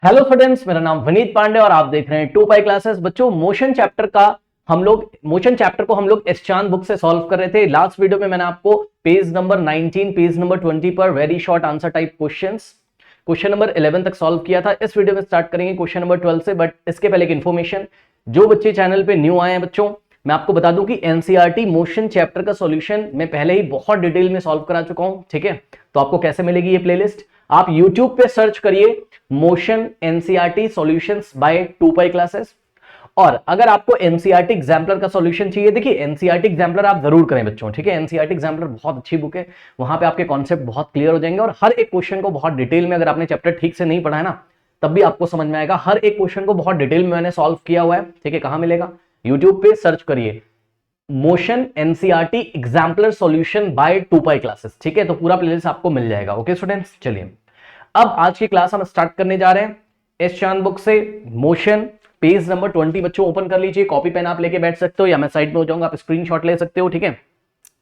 Hello students, मेरा नाम विनीत पांडे और आप देख रहे हैं 2 पाई क्लासेस। बच्चों, मोशन चैप्टर को हम लोग एस चांद बुक से सॉल्व कर रहे थे। लास्ट वीडियो में मैंने आपको पेज नंबर 19, पेज नंबर 20 पर very short answer type question number 11 तक सॉल्व किया था। इस वीडियो में स्टार्ट करेंगे क्वेश्चन नंबर 12 से। बट इसके पहले एक इन्फॉर्मेशन, जो बच्चे चैनल पे न्यू आए हैं बच्चों, मैं आपको बता दूं कि एनसीईआरटी मोशन चैप्टर का सॉल्यूशन मैं पहले ही बहुत डिटेल में सॉल्व करा चुका हूं। ठीक है, तो आपको कैसे मिलेगी ये प्लेलिस्ट? आप YouTube पे सर्च करिए motion NCERT solutions by 2 pi classes. और अगर आपको एनसीईआरटी एग्जाम्पलर का सॉल्यूशन चाहिए, देखिए एनसीईआरटी एग्जाम्पलर आप जरूर करें बच्चों। ठीक है, एनसीईआरटी एग्जाम्पलर बहुत अच्छी बुक है, वहां पे आपके कॉन्सेप्ट बहुत क्लियर हो जाएंगे और हर एक क्वेश्चन को बहुत डिटेल में, अगर आपने चैप्टर ठीक से नहीं पढ़ा है ना, तब भी आपको समझ में आएगा। हर एक क्वेश्चन को बहुत डिटेल में मैंने सॉल्व किया हुआ है। ठीक है, कहां मिलेगा? यूट्यूब पे सर्च करिए motion NCERT exemplar solution bye 2 pi classes. ठीक है, तो पूरा प्लेलिस्ट आपको मिल जाएगा। ओके स्टूडेंट्स, चलिए अब आज की क्लास हम स्टार्ट करने जा रहे हैं एस चांद बुक से। मोशन पेज नंबर 20 बच्चों ओपन कर लीजिए, कॉपी पेन आप लेके बैठ सकते हो या मैं साइड में हो जाऊंगा, आप स्क्रीनशॉट ले सकते हो। ठीक है,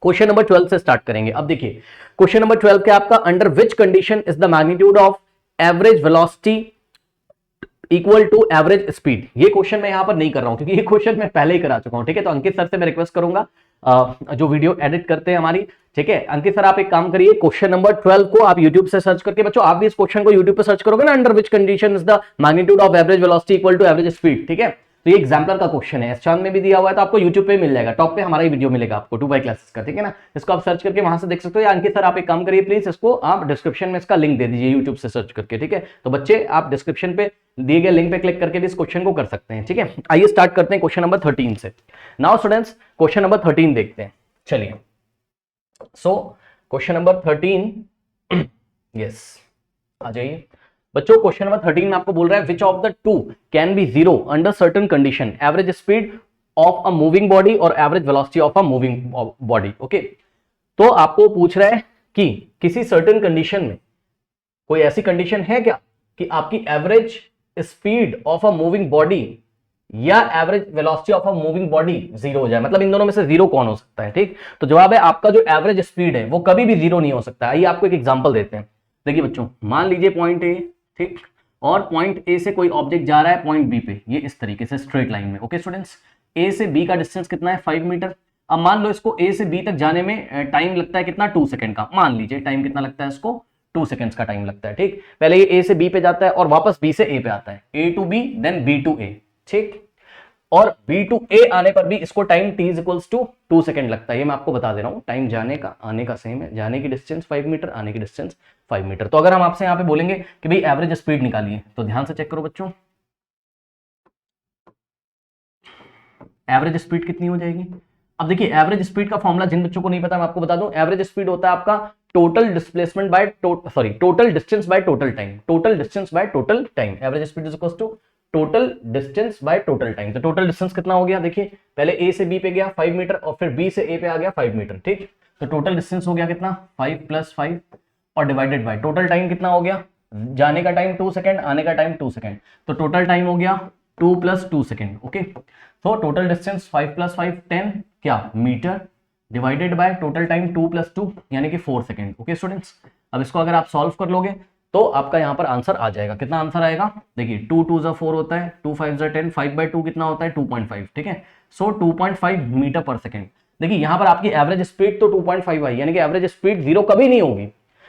क्वेश्चन नंबर 12 से स्टार्ट करेंगे। अब देखिए क्वेश्चन नंबर 12 के आपका, under which condition is the magnitude of average velocity equal to average speed? ये क्वेश्चन मैं यहां पर नहीं कर रहा हूं क्योंकि ये क्वेश्चन मैं पहले ही करा चुका हूं। ठीक है, तो अंकित सर से मैं रिक्वेस्ट करूंगा, जो वीडियो एडिट करते हैं हमारी। ठीक है, अंकित सर आप एक काम करिए, क्वेश्चन नंबर 12 को आप यूट्यूब से सर्च करके, बच्चों आप भी इस क्वेश्चन को यूट्यूब पे सर्च करोगे ना, under which condition is the magnitude of average velocity equal to average speed. ठीक है, तो ये एग्जाम्पलर का क्वेश्चन है, एस चांद में भी दिया हुआ है, तो आपको यूट्यूब पे मिल जाएगा, टॉप पे हमारा ही वीडियो मिलेगा आपको 2 पाई क्लासेस का। ठीक है ना, इसको आप सर्च करके वहां से देख सकते हो। या अंकित सर आप एक काम करिए प्लीज, इसको आप डिस्क्रिप्शन में इसका लिंक दे दीजिए यूट्यूब से सर्च करके। ठीक है, तो बच्चे आप डिस्क्रिप्शन पे दिए गए लिंक पे क्लिक करके भी इस क्वेश्चन को कर सकते हैं। ठीक है, आइए स्टार्ट करते हैं क्वेश्चन नंबर 13 से। नाउ स्टूडेंट्स, क्वेश्चन नंबर 13 देखते हैं। चलिए, सो क्वेश्चन नंबर 13, यस आ जाइए बच्चों। क्वेश्चन नंबर 13 में आपको बोल रहा है which of the two can be zero under certain condition, average speed of a moving body और average velocity of a moving body. Okay, तो आपको पूछ रहा है कि किसी सर्टेन कंडीशन में, कोई ऐसी कंडीशन है क्या कि आपकी average speed of a moving body या average velocity of a moving body zero हो जाए, मतलब इन दोनों में से जीरो कौन हो सकता है? ठीक, तो जवाब है आपका जो एवरेज स्पीड है वो कभी भी जीरो नहीं हो सकता। आइए आपको एक एग्जांपल देते हैं। देखिए बच्चों, मान लीजिए पॉइंट ए, ठीक, और पॉइंट ए से कोई ऑब्जेक्ट जा रहा है पॉइंट बी पे, ये इस तरीके से स्ट्रेट लाइन में। ओके स्टूडेंट्स, ए से बी का डिस्टेंस कितना है? 5 मीटर। अब मान लो इसको ए से बी तक जाने में टाइम लगता है कितना? 2 सेकंड का। मान लीजिए टाइम कितना लगता है इसको? 2 सेकंड्स का टाइम लगता है। ठीक, पहले ये ए से बी पे जाता है और वापस बी से ए पे आता है, A to B then B to A. ठीक, और बी टू ए आने पर भी इसको time t is equals to 2 second लगता है। ये मैं आपको बता दे रहा हूं, टाइम जाने का आने का सेम है, जाने की डिस्टेंस 5 मीटर, आने की डिस्टेंस 5 मीटर। तो अगर हम आपसे यहां पे बोलेंगे कि भाई एवरेज स्पीड निकालिए, तो ध्यान से चेक करो बच्चों, एवरेज स्पीड कितनी हो जाएगी? अब देखिए एवरेज स्पीड का फॉर्मूला जिन बच्चों को नहीं पता मैं आपको बता दूं, एवरेज स्पीड होता है आपका total displacement by total distance by total time, total distance by total time. Average speed is equals to total distance by total time. तो टोटल डिस्टेंस कितना हो गया? देखिए पहले ए से बी पे गया 5 मीटर और फिर बी से ए पे आ गया 5 मीटर। ठीक, तो टोटल डिस्टेंस हो गया कितना? 5 + 5 और डिवाइडेड बाय टोटल टाइम कितना हो गया? जाने का टाइम 2 सेकंड, आने का टाइम 2 सेकंड, तो टोटल टाइम हो गया 2 + 2 सेकंड। ओके, तो टोटल डिस्टेंस 5 + 5 10 क्या metre, divided by total time 2 + 2 यानी कि 4 सेकंड। ओके स्टूडेंट्स, अब इसको अगर आप सॉल्व कर लोगे तो आपका यहां पर आंसर आ जाएगा। कितना आंसर आएगा? देखिए 2 × 2 = 4 होता है, 2 × 5 = 10, 5/2 कितना होता है? 2.5। ठीक है, सो 2.5 मीटर पर सेकंड। देखिए यहां पर आपकी एवरेज स्पीड तो 2.5 आई, यानी कि एवरेज स्पीड जीरो कभी नहीं होगी,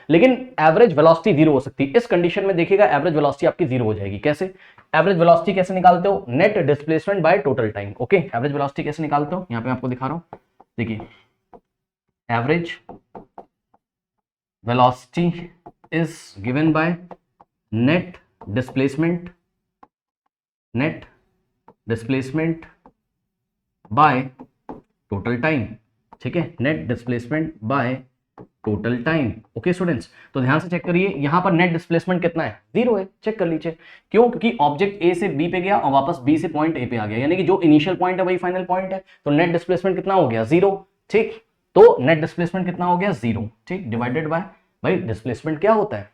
लेकिन एवरेज वेलोसिटी जीरो हो सकती है। इस कंडीशन में देखिएगा एवरेज वेलोसिटी आपकी जीरो हो जाएगी। कैसे एवरेज वेलोसिटी कैसे निकालते हो? Net displacement by total time. Okay, average velocity कैसे निकालते हो? यहां पे आपको दिखा रहा हूं, देखिए average velocity is given by net displacement by total time। ठीक है, net displacement by total time. Okay students, तो ध्यान से चेक करिए, यहां पर नेट डिस्प्लेसमेंट कितना है? जीरो है। चेक कर लीजिए, क्यों? क्योंकि ऑब्जेक्ट ए से बी पे गया और वापस बी से पॉइंट ए पे आ गया, यानी कि जो इनिशियल पॉइंट है वही फाइनल पॉइंट है, तो नेट डिस्प्लेसमेंट कितना हो गया? जीरो। ठीक, तो नेट डिस्प्लेसमेंट कितना हो गया? जीरो। ठीक, डिवाइडेड बाय, भाई डिस्प्लेसमेंट क्या होता है?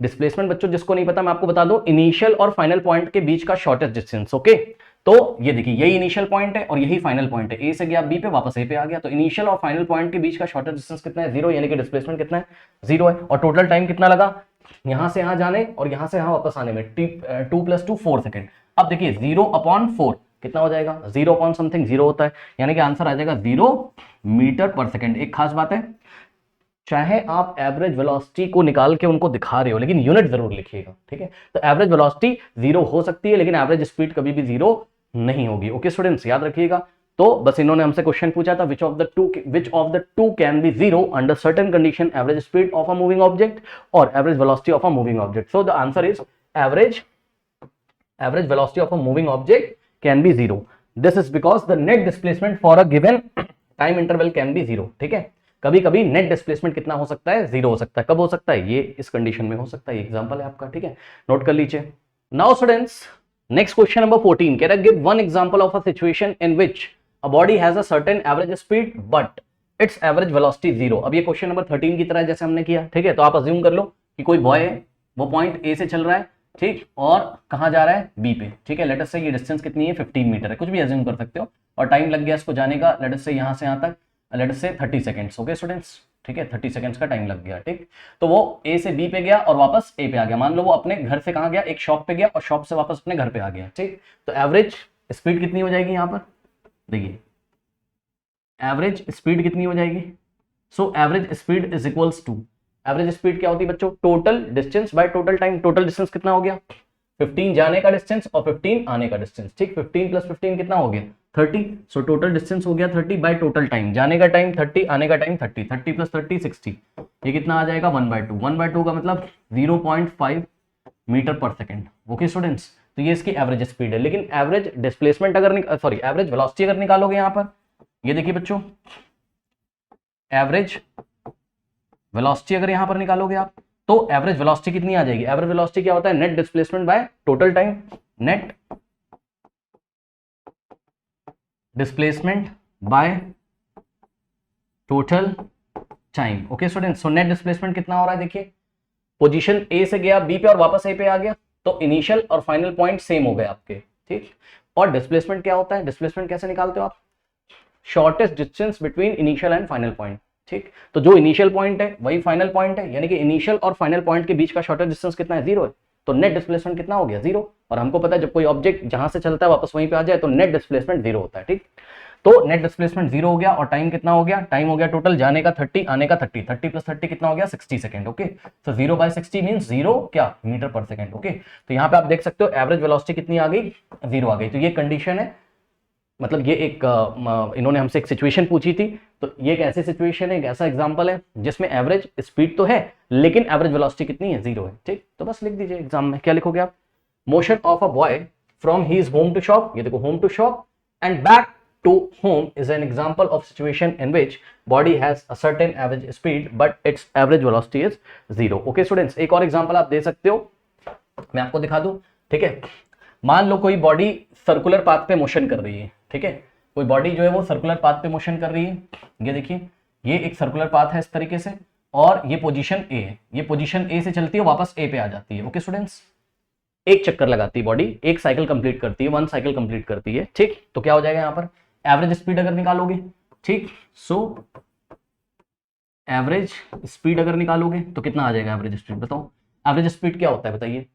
डिस्प्लेसमेंट बच्चों जिसको नहीं पता मैं आपको बता दूं, इनिशियल और फाइनल पॉइंट के बीच का शॉर्टेस्ट डिस्टेंस। ओके, तो ये देखिए यही इनिशियल पॉइंट है और यही फाइनल पॉइंट है, ए से गया बी पे, वापस ए पे आ गया, तो इनिशियल और फाइनल पॉइंट के बीच का शॉर्टेस्ट डिस्टेंस कितना है? जीरो, यानी कि डिस्प्लेसमेंट कितना है? जीरो है। और टोटल टाइम कितना लगा? यहां से यहां जाने और यहां से यहां वापस आने में 2 + 2 4 सेकेंड। अब देखिए 0/4 कितना हो जाएगा, 0 अपॉन समथिंग 0 होता है, यानी कि आंसर आ जाएगा 0 मीटर पर सेकेंड। एक खास बात है, चाहे आप एवरेज वेलोसिटी को निकाल के उनको दिखा रहे हो लेकिन यूनिट जरूर लिखिएगा, ठीक है। तो एवरेज वेलोसिटी 0 हो सकती है लेकिन एवरेज स्पीड कभी भी 0 नहीं होगी। ओके स्टूडेंट्स, याद रखिएगा। तो बस इन्होंने हमसे क्वेश्चन पूछा था which of the two can be 0 under certain condition, average speed of a moving object और average velocity of a moving object. So the answer is average velocity of a moving object can be 0. This is because the net displacement for a given time interval can be 0. ठीक है, कभी कभी net displacement कितना हो सकता है, 0 हो सकता है। कब हो सकता है, ये इस कंडीशन में हो सकता है। एग्जांपल है आपका, ठीक है, नोट कर लीजिए। Now students, next question number 14 कह रहा है give one example of a situation in which a body has a certain average speed but its average velocity 0। अब ये क्वेश्चन नंबर 13 की तरह जैसे हमने किया, ठीक है। तो आप अज्यूम कर लो कि कोई बॉय है, वो पॉइंट ए से चल रहा है, ठीक, और कहां जा रहा है, बी पे, ठीक है। लेट अस से ये डिस्टेंस कितनी है, 15 मीटर है, कुछ भी अज्यूम कर सकते हो, और टाइम लग गया इसको जाने का, लेट अस से यहां से यहां तक, लेट अस से 30 सेकंड्स। ओके स्टूडेंट्स, ठीक है, 30 सेकंड्स का टाइम लग गया, ठीक। तो वो ए से बी पे गया और वापस ए पे आ गया। मान लो वो अपने घर से कहां गया, एक शॉप पे गया और शॉप से वापस अपने घर पे आ गया, ठीक। तो एवरेज स्पीड कितनी हो जाएगी, यहां पर देखिए एवरेज स्पीड कितनी हो जाएगी। So average speed is equals to, average speed क्या होती है बच्चों, total distance by total time. Total distance कितना हो गया, 15 जाने का डिस्टेंस और 15 आने का डिस्टेंस, ठीक। 15 + 15 कितना हो गया, 30। सो टोटल डिस्टेंस हो गया 30 बाय टोटल टाइम, जाने का टाइम 30, आने का टाइम 30, 30 + 30 60। ये कितना आ जाएगा, 1/2। 1/2 का मतलब 0.5 मीटर पर सेकेंड। ओके स्टूडेंट्स, तो ये इसकी एवरेज स्पीड है। लेकिन एवरेज डिस्प्लेसमेंट अगर सॉरी एवरेज वेलोसिटी अगर निकालोगे यहां पर, ये देखिए बच्चों, एवरेज वेलोसिटी अगर यहां पर निकालोगे आप, तो एवरेज वेलोसिटी कितनी आ जाएगी। एवरेज वेलोसिटी क्या होता है, net displacement by total time, net displacement by total time. Okay students, so net displacement कितना हो रहा है, देखिए पोजीशन ए से गया बी पे और वापस ए पे आ गया, तो इनिशियल और फाइनल पॉइंट सेम हो गए आपके, ठीक। और डिस्प्लेसमेंट क्या होता है, डिस्प्लेसमेंट कैसे निकालते हो आप, shortest distance between initial and final point, ठीक। तो जो इनिशियल पॉइंट है वही फाइनल पॉइंट है, यानी कि इनिशियल और फाइनल पॉइंट के बीच का शॉर्टेस्ट डिस्टेंस कितना है, 0 है। तो नेट डिस्प्लेसमेंट कितना हो गया, 0। और हमको पता है जब कोई ऑब्जेक्ट जहां से चलता है वापस वहीं पे आ जाए तो नेट डिस्प्लेसमेंट 0 होता है, ठीक। तो नेट डिस्प्लेसमेंट 0 हो गया और टाइम कितना हो गया, टाइम हो गया टोटल जाने का 30, आने का 30, 30 + 30 कितना हो गया, 60 सेकंड। ओके, तो 0/60 मींस 0 क्या, मीटर पर सेकंड। ओके, तो यहाँ पे आप देख सकते हो एवरेज वेलोसिटी कितनी आ गई, 0 आ गई। तो ये कंडीशन है, मतलब ये एक इन्होंने हमसे एक सिचुएशन पूछी थी, तो ये एक ऐसी सिचुएशन है, एक ऐसा एग्जांपल है जिसमें एवरेज स्पीड तो है लेकिन एवरेज वेलोसिटी कितनी है, 0 है, ठीक। तो बस लिख दीजिए एग्जाम में, क्या लिखोगे आप, motion of a boy from his home to shop, ये देखो home to shop and back to home is an example of situation in which body has a certain average speed but its average velocity is 0। Okay students, एक और example आप दे सकते हो, मैं आपको दिखा दूं, ठीक है। मान लो कोई बॉडी सर्कुलर पाथ पे मोशन कर रही है, ठीक है, कोई बॉडी जो है वो सर्कुलर पाथ पे मोशन कर रही है। ये देखिए, ये एक सर्कुलर पाथ है इस तरीके से, और ये पोजीशन ए है, ये पोजीशन ए से चलती है वापस ए पे आ जाती है। ओके स्टूडेंट्स, एक चक्कर लगाती है बॉडी, एक साइकिल कंप्लीट करती है, 1 साइकिल कंप्लीट करती है, ठीक। तो क्या हो जाएगा यहाँ पर, एवरेज स्पीड अगर निकालोगे, ठीक, सो एवरेज स्पीड अगर निकालोगे तो कितना आ जाएगा एवरेज स्पीड, बताओ। एवरेज स्पीड क्या होता है बताइए,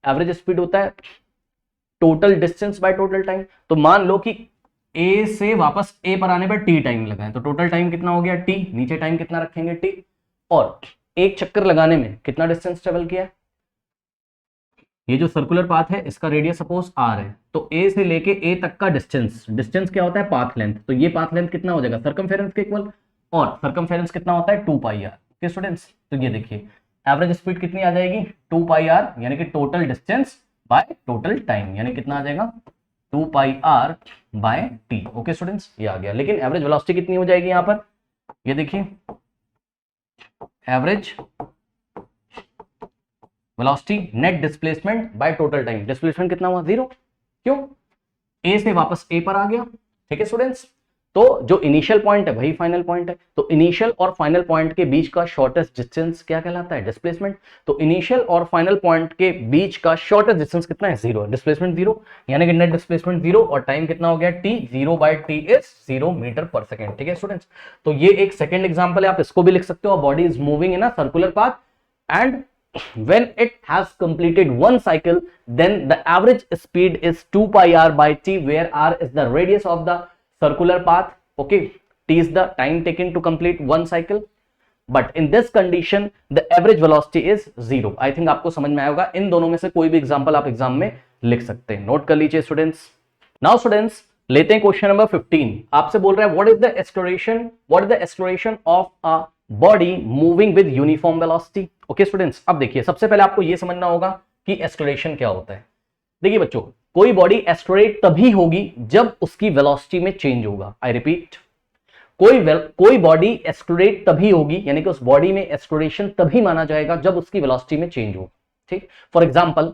एवरेज स्पीड होता है total distance by total time. तो मान लो कि ए से वापस ए पर आने पर टी टाइम लगा है, तो टोटल टाइम कितना हो गया टी, नीचे टाइम कितना रखेंगे टी, और एक चक्कर लगाने में कितना डिस्टेंस ट्रेवल किया। ये जो सर्कुलर पाथ है इसका रेडियस सपोज आर है, तो ए से लेके ए तक का डिस्टेंस, डिस्टेंस क्या होता है, पाथ लेंथ। तो ये पाथ लेंथ कितना हो जाएगा, सर्कमफेरेंस के इक्वल, और सर्कमफेरेंस कितना होता है 2πr। ओके स्टूडेंट्स, तो ये देखिए एवरेज स्पीड कितनी आ जाएगी, 2πr, यानी कि total distance by total time, यानी कितना आ जाएगा 2πr/t। ओके स्टूडेंट्स, ये आ गया। लेकिन एवरेज वेलोसिटी कितनी हो जाएगी यहाँ पर, ये देखिए average velocity net displacement by total time, displacement कितना हुआ, 0। क्यों, ए से वापस ए पर आ गया, ठीक है स्टूडेंट्स। तो जो इनिशियल पॉइंट है वही फाइनल पॉइंट है, तो इनिशियल और फाइनल पॉइंट के बीच का शॉर्टेस्ट डिस्टेंस क्या कहलाता है, डिस्प्लेसमेंट। तो इनिशियल और फाइनल पॉइंट के बीच का शॉर्टेस्ट डिस्टेंस कितना है, 0 है, डिस्प्लेसमेंट 0, यानी कि नेट डिस्प्लेसमेंट 0, और टाइम कितना हो गया t, 0/t इज 0 मीटर पर सेकेंड, ठीक है स्टूडेंट्स। तो ये एक सेकेंड एग्जांपल है, आप इसको भी लिख सकते हो, body is moving in a circular path and when it has completed one cycle, then the average speed is 2 pi r by t, where r is the radius of the circular path. Okay, t is the time taken to complete one cycle, but in this condition the average velocity is 0. I think आपको समझ में आएगा, इन दोनों में से कोई भी example आप एग्जाम में लिख सकते हैं, नोट कर लीजिए स्टूडेंट्स। नाउ स्टूडेंट्स लेते हैं क्वेश्चन नंबर 15। आपसे बोल रहा है what is the acceleration of a body moving with uniform velocity. Okay students, अब देखिए सबसे पहले आपको यह समझना होगा कि एक्सलरेशन क्या होता है। देखिए बच्चों, कोई बॉडी एक्सलरेट तभी होगी जब उसकी वेलोसिटी में चेंज होगा। आई रिपीट, कोई बॉडी एक्सलरेट तभी होगी, यानी कि उस बॉडी में एक्सलरेशन तभी माना जाएगा जब उसकी वेलोसिटी में चेंज हो। ठीक, फॉर एग्जांपल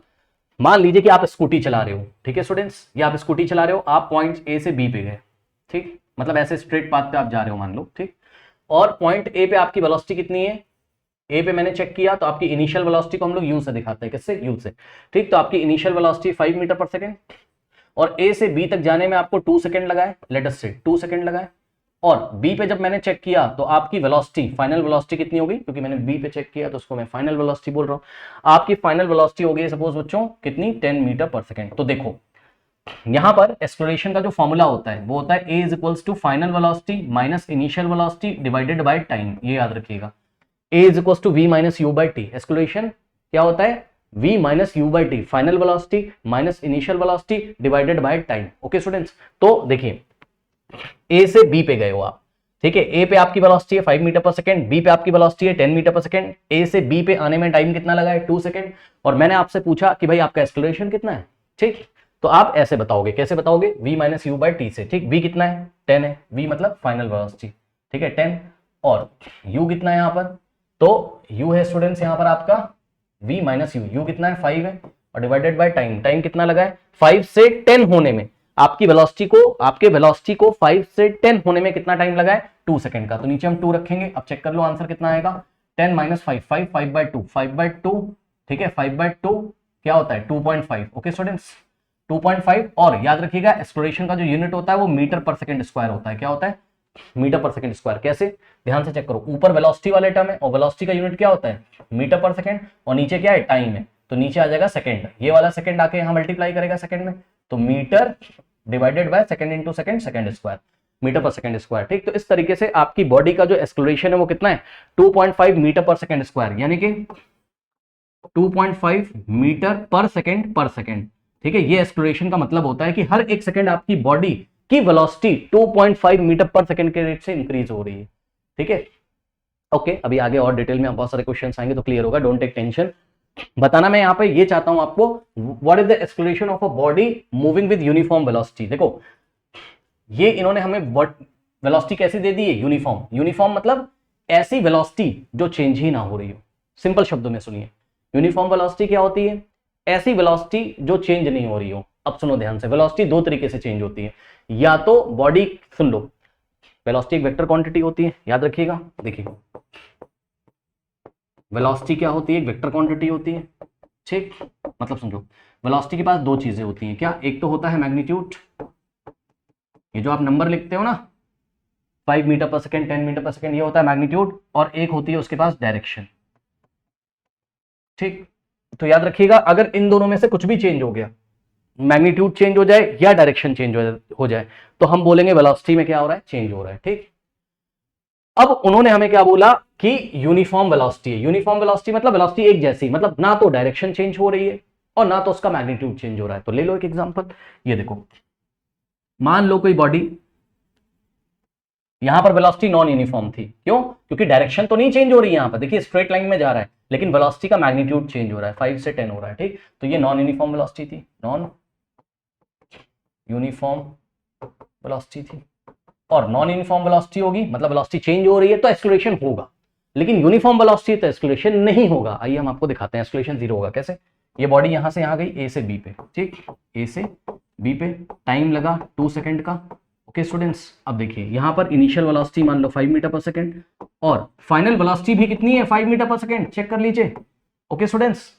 मान लीजिए कि आप स्कूटी चला रहे हो। ठीक है स्टूडेंट्स, ये आप स्कूटी चला रहे हो, आप पॉइंट ए से बी पे गए। ठीक, मतलब ऐसे स्ट्रेट पाथ पे आप जा रहे हो मान लो। ठीक, और पॉइंट ए पे आपकी वेलोसिटी कितनी है, ए पे मैंने चेक किया तो आपकी इनिशियल वेलोसिटी को हम लोग यू से दिखाते हैं। किससे? यू से। ठीक, तो आपकी इनिशियल वेलोसिटी 5 मीटर पर सेकेंड, और ए से बी तक जाने में आपको 2 सेकेंड लगाए, लेट अस से 2 सेकेंड लगाए। और बी पे जब मैंने चेक किया तो आपकी वेलोसिटी, फाइनल वेलोसिटी कितनी होगी, क्योंकि मैंने बी पे चेक किया तो उसको मैं फाइनल वेलोसिटी बोल रहा हूं। आपकी फाइनल वेलोसिटी होगी सपोज बच्चों कितनी, 10 मीटर पर सेकेंड। तो देखो यहां पर एक्सलरेशन का जो फॉर्मूला होता है वो होता है a is equals to final velocity minus initial velocity divided by time. ये याद रखिएगा, a is equals to v minus u by t. Acceleration क्या होता है, v minus u by t, final velocity minus initial velocity divided by time. Okay students, तो देखिए ए से B पे गए हो आप। ठीक है, ए पे आपकी वेलोसिटी है 5 मीटर पर सेकंड, बी पे आपकी वेलोसिटी है 10 मीटर पर सेकंड। ए से बी पे आने में टाइम कितना लगा है, 2 सेकंड। और मैंने आपसे पूछा कि भाई आपका एक्सलरेशन कितना है। ठीक, तो आप ऐसे बताओगे, कैसे बताओगे, v minus u by T से। ठीक, v कितना है, 10 है, v मतलब फाइनल वेलोसिटी। ठीक है 10, और u कितना है यहाँ पर, तो u है स्टूडेंट्स यहाँ पर आपका v माइनस यू कितना है, 5 है, और डिवाइडेड बाय टाइम, टाइम कितना लगा है, 5 से 10 होने में आपकी वेलोसिटी को, आपके वेलोसिटी को 5 से 10 होने में कितना टाइम लगा है, 2 सेकंड का। तो नीचे हम 2 रखेंगे, अब चेक कर लो आंसर कितना आएगा, 10 माइनस 5, 5 बाई 2, 5 बाई 2। ठीक है, 5 बाई 2 क्या होता है, 2.5। Okay students, 2.5। और याद रखिएगा एक्सलरेशन का जो यूनिट होता है वो मीटर पर सेकंड स्क्वायर होता है। क्या होता है, मीटर पर सेकंड स्क्वायर। कैसे, ध्यान से चेक करो, ऊपर वेलोसिटी वाले टर्म है और वेलोसिटी का यूनिट क्या होता है, मीटर पर सेकंड, और नीचे क्या है, टाइम है, तो नीचे आ जाएगा सेकंड। ये वाला सेकंड आके यहां मल्टीप्लाई करेगा सेकंड में, तो metre divided by second into second, second square, metre पर सेकंड स्क्वायर। ठीक, तो इस तरीके से आपकी बॉडी का जो एक्सलरेशन है वो कितना है, 2.5 मीटर पर सेकंड स्क्वायर, यानी कि 2.5 मीटर पर सेकंड। ठीक है, ये एक्सलरेशन का मतलब होता है कि हर एक सेकंड आपकी बॉडी की वेलोसिटी 2.5 मीटर पर सेकंड के रेट से इंक्रीज हो रही है। ठीक है, ओके, अभी आगे और डिटेल में बहुत सारे क्वेश्चंस आएंगे तो क्लियर होगा, डोंट टेक टेंशन। बताना मैं यहाँ पे ये चाहता हूं आपको, what is the acceleration of a body moving with uniform velocity. देखो ये इन्होंने हमें वेलोसिटी कैसे दे दी है, यूनिफॉर्म मतलब ऐसी वेलोसिटी जो चेंज ही ना हो रही हो। सिंपल शब्दों में सुनिए, यूनिफॉर्म वेलोसिटी क्या होती है, ऐसी वेलोसिटी जो चेंज नहीं हो रही हो। अब सुनो ध्यान से, वेलोसिटी दो तरीके से चेंज होती है, या तो बॉडी, सुन लो, वेलोसिटी एक वेक्टर क्वांटिटी होती है, याद रखिएगा। देखिए वेलोसिटी क्या होती है, एक वेक्टर क्वांटिटी होती है। ठीक, मतलब समझो वेलोसिटी के पास दो चीजें होती हैं, क्या, एक तो होता है मैग्नीट्यूड, ये जो आप नंबर लिखते हो ना 5 मीटर पर सेकंड, 10 मीटर पर सेकंड, ये होता है मैग्नीट्यूड, और एक होती है उसके पास डायरेक्शन। ठीक, तो याद रखिएगा अगर इन दोनों में से कुछ भी चेंज हो गया, मैग्नीट्यूड चेंज हो जाए या डायरेक्शन चेंज हो जाए, तो हम बोलेंगे वेलोसिटी में क्या हो रहा है, चेंज हो रहा है। ठीक, अब उन्होंने हमें क्या बोला कि यूनिफॉर्म वेलोसिटी है। यूनिफॉर्म वेलोसिटी मतलब वेलोसिटी एक जैसी, मतलब ना तो डायरेक्शन चेंज हो रही है और ना तो उसका मैग्नीट्यूड चेंज हो रहा है। तो ले लो एक एग्जांपल, ये देखो, मान लो कोई बॉडी, यहां पर वेलोसिटी नॉन यूनिफॉर्म थी, क्यों, क्योंकि डायरेक्शन तो नहीं चेंज हो रही है, यहां पर देखिए स्ट्रेट लाइन में जा रहा है, लेकिन वेलोसिटी का मैग्नीट्यूड चेंज हो रहा है, 5 से 10 हो रहा है। ठीक, तो ये नॉन यूनिफॉर्म वेलोसिटी थी, नॉन यूनिफॉर्म वेलोसिटी थी। और नॉन यूनिफॉर्म वेलोसिटी होगी मतलब वेलोसिटी चेंज हो रही है तो एक्सेलरेशन होगा, लेकिन यूनिफॉर्म वेलोसिटी तो एक्सेलरेशन नहीं होगा। आइए हम आपको दिखाते हैं, एक्सेलरेशन 0 होगा। कैसे, ये बॉडी यहां से यहां गई, ए से बी पे। ठीक, ए से बी पे टाइम लगा 2 सेकंड का। ओके स्टूडेंट्स, अब देखिए यहां पर इनिशियल वेलोसिटी मान लो 5 मीटर पर सेकंड, और फाइनल वेलोसिटी भी कितनी है, 5 मीटर पर सेकंड, चेक कर लीजिए। ओके स्टूडेंट्स,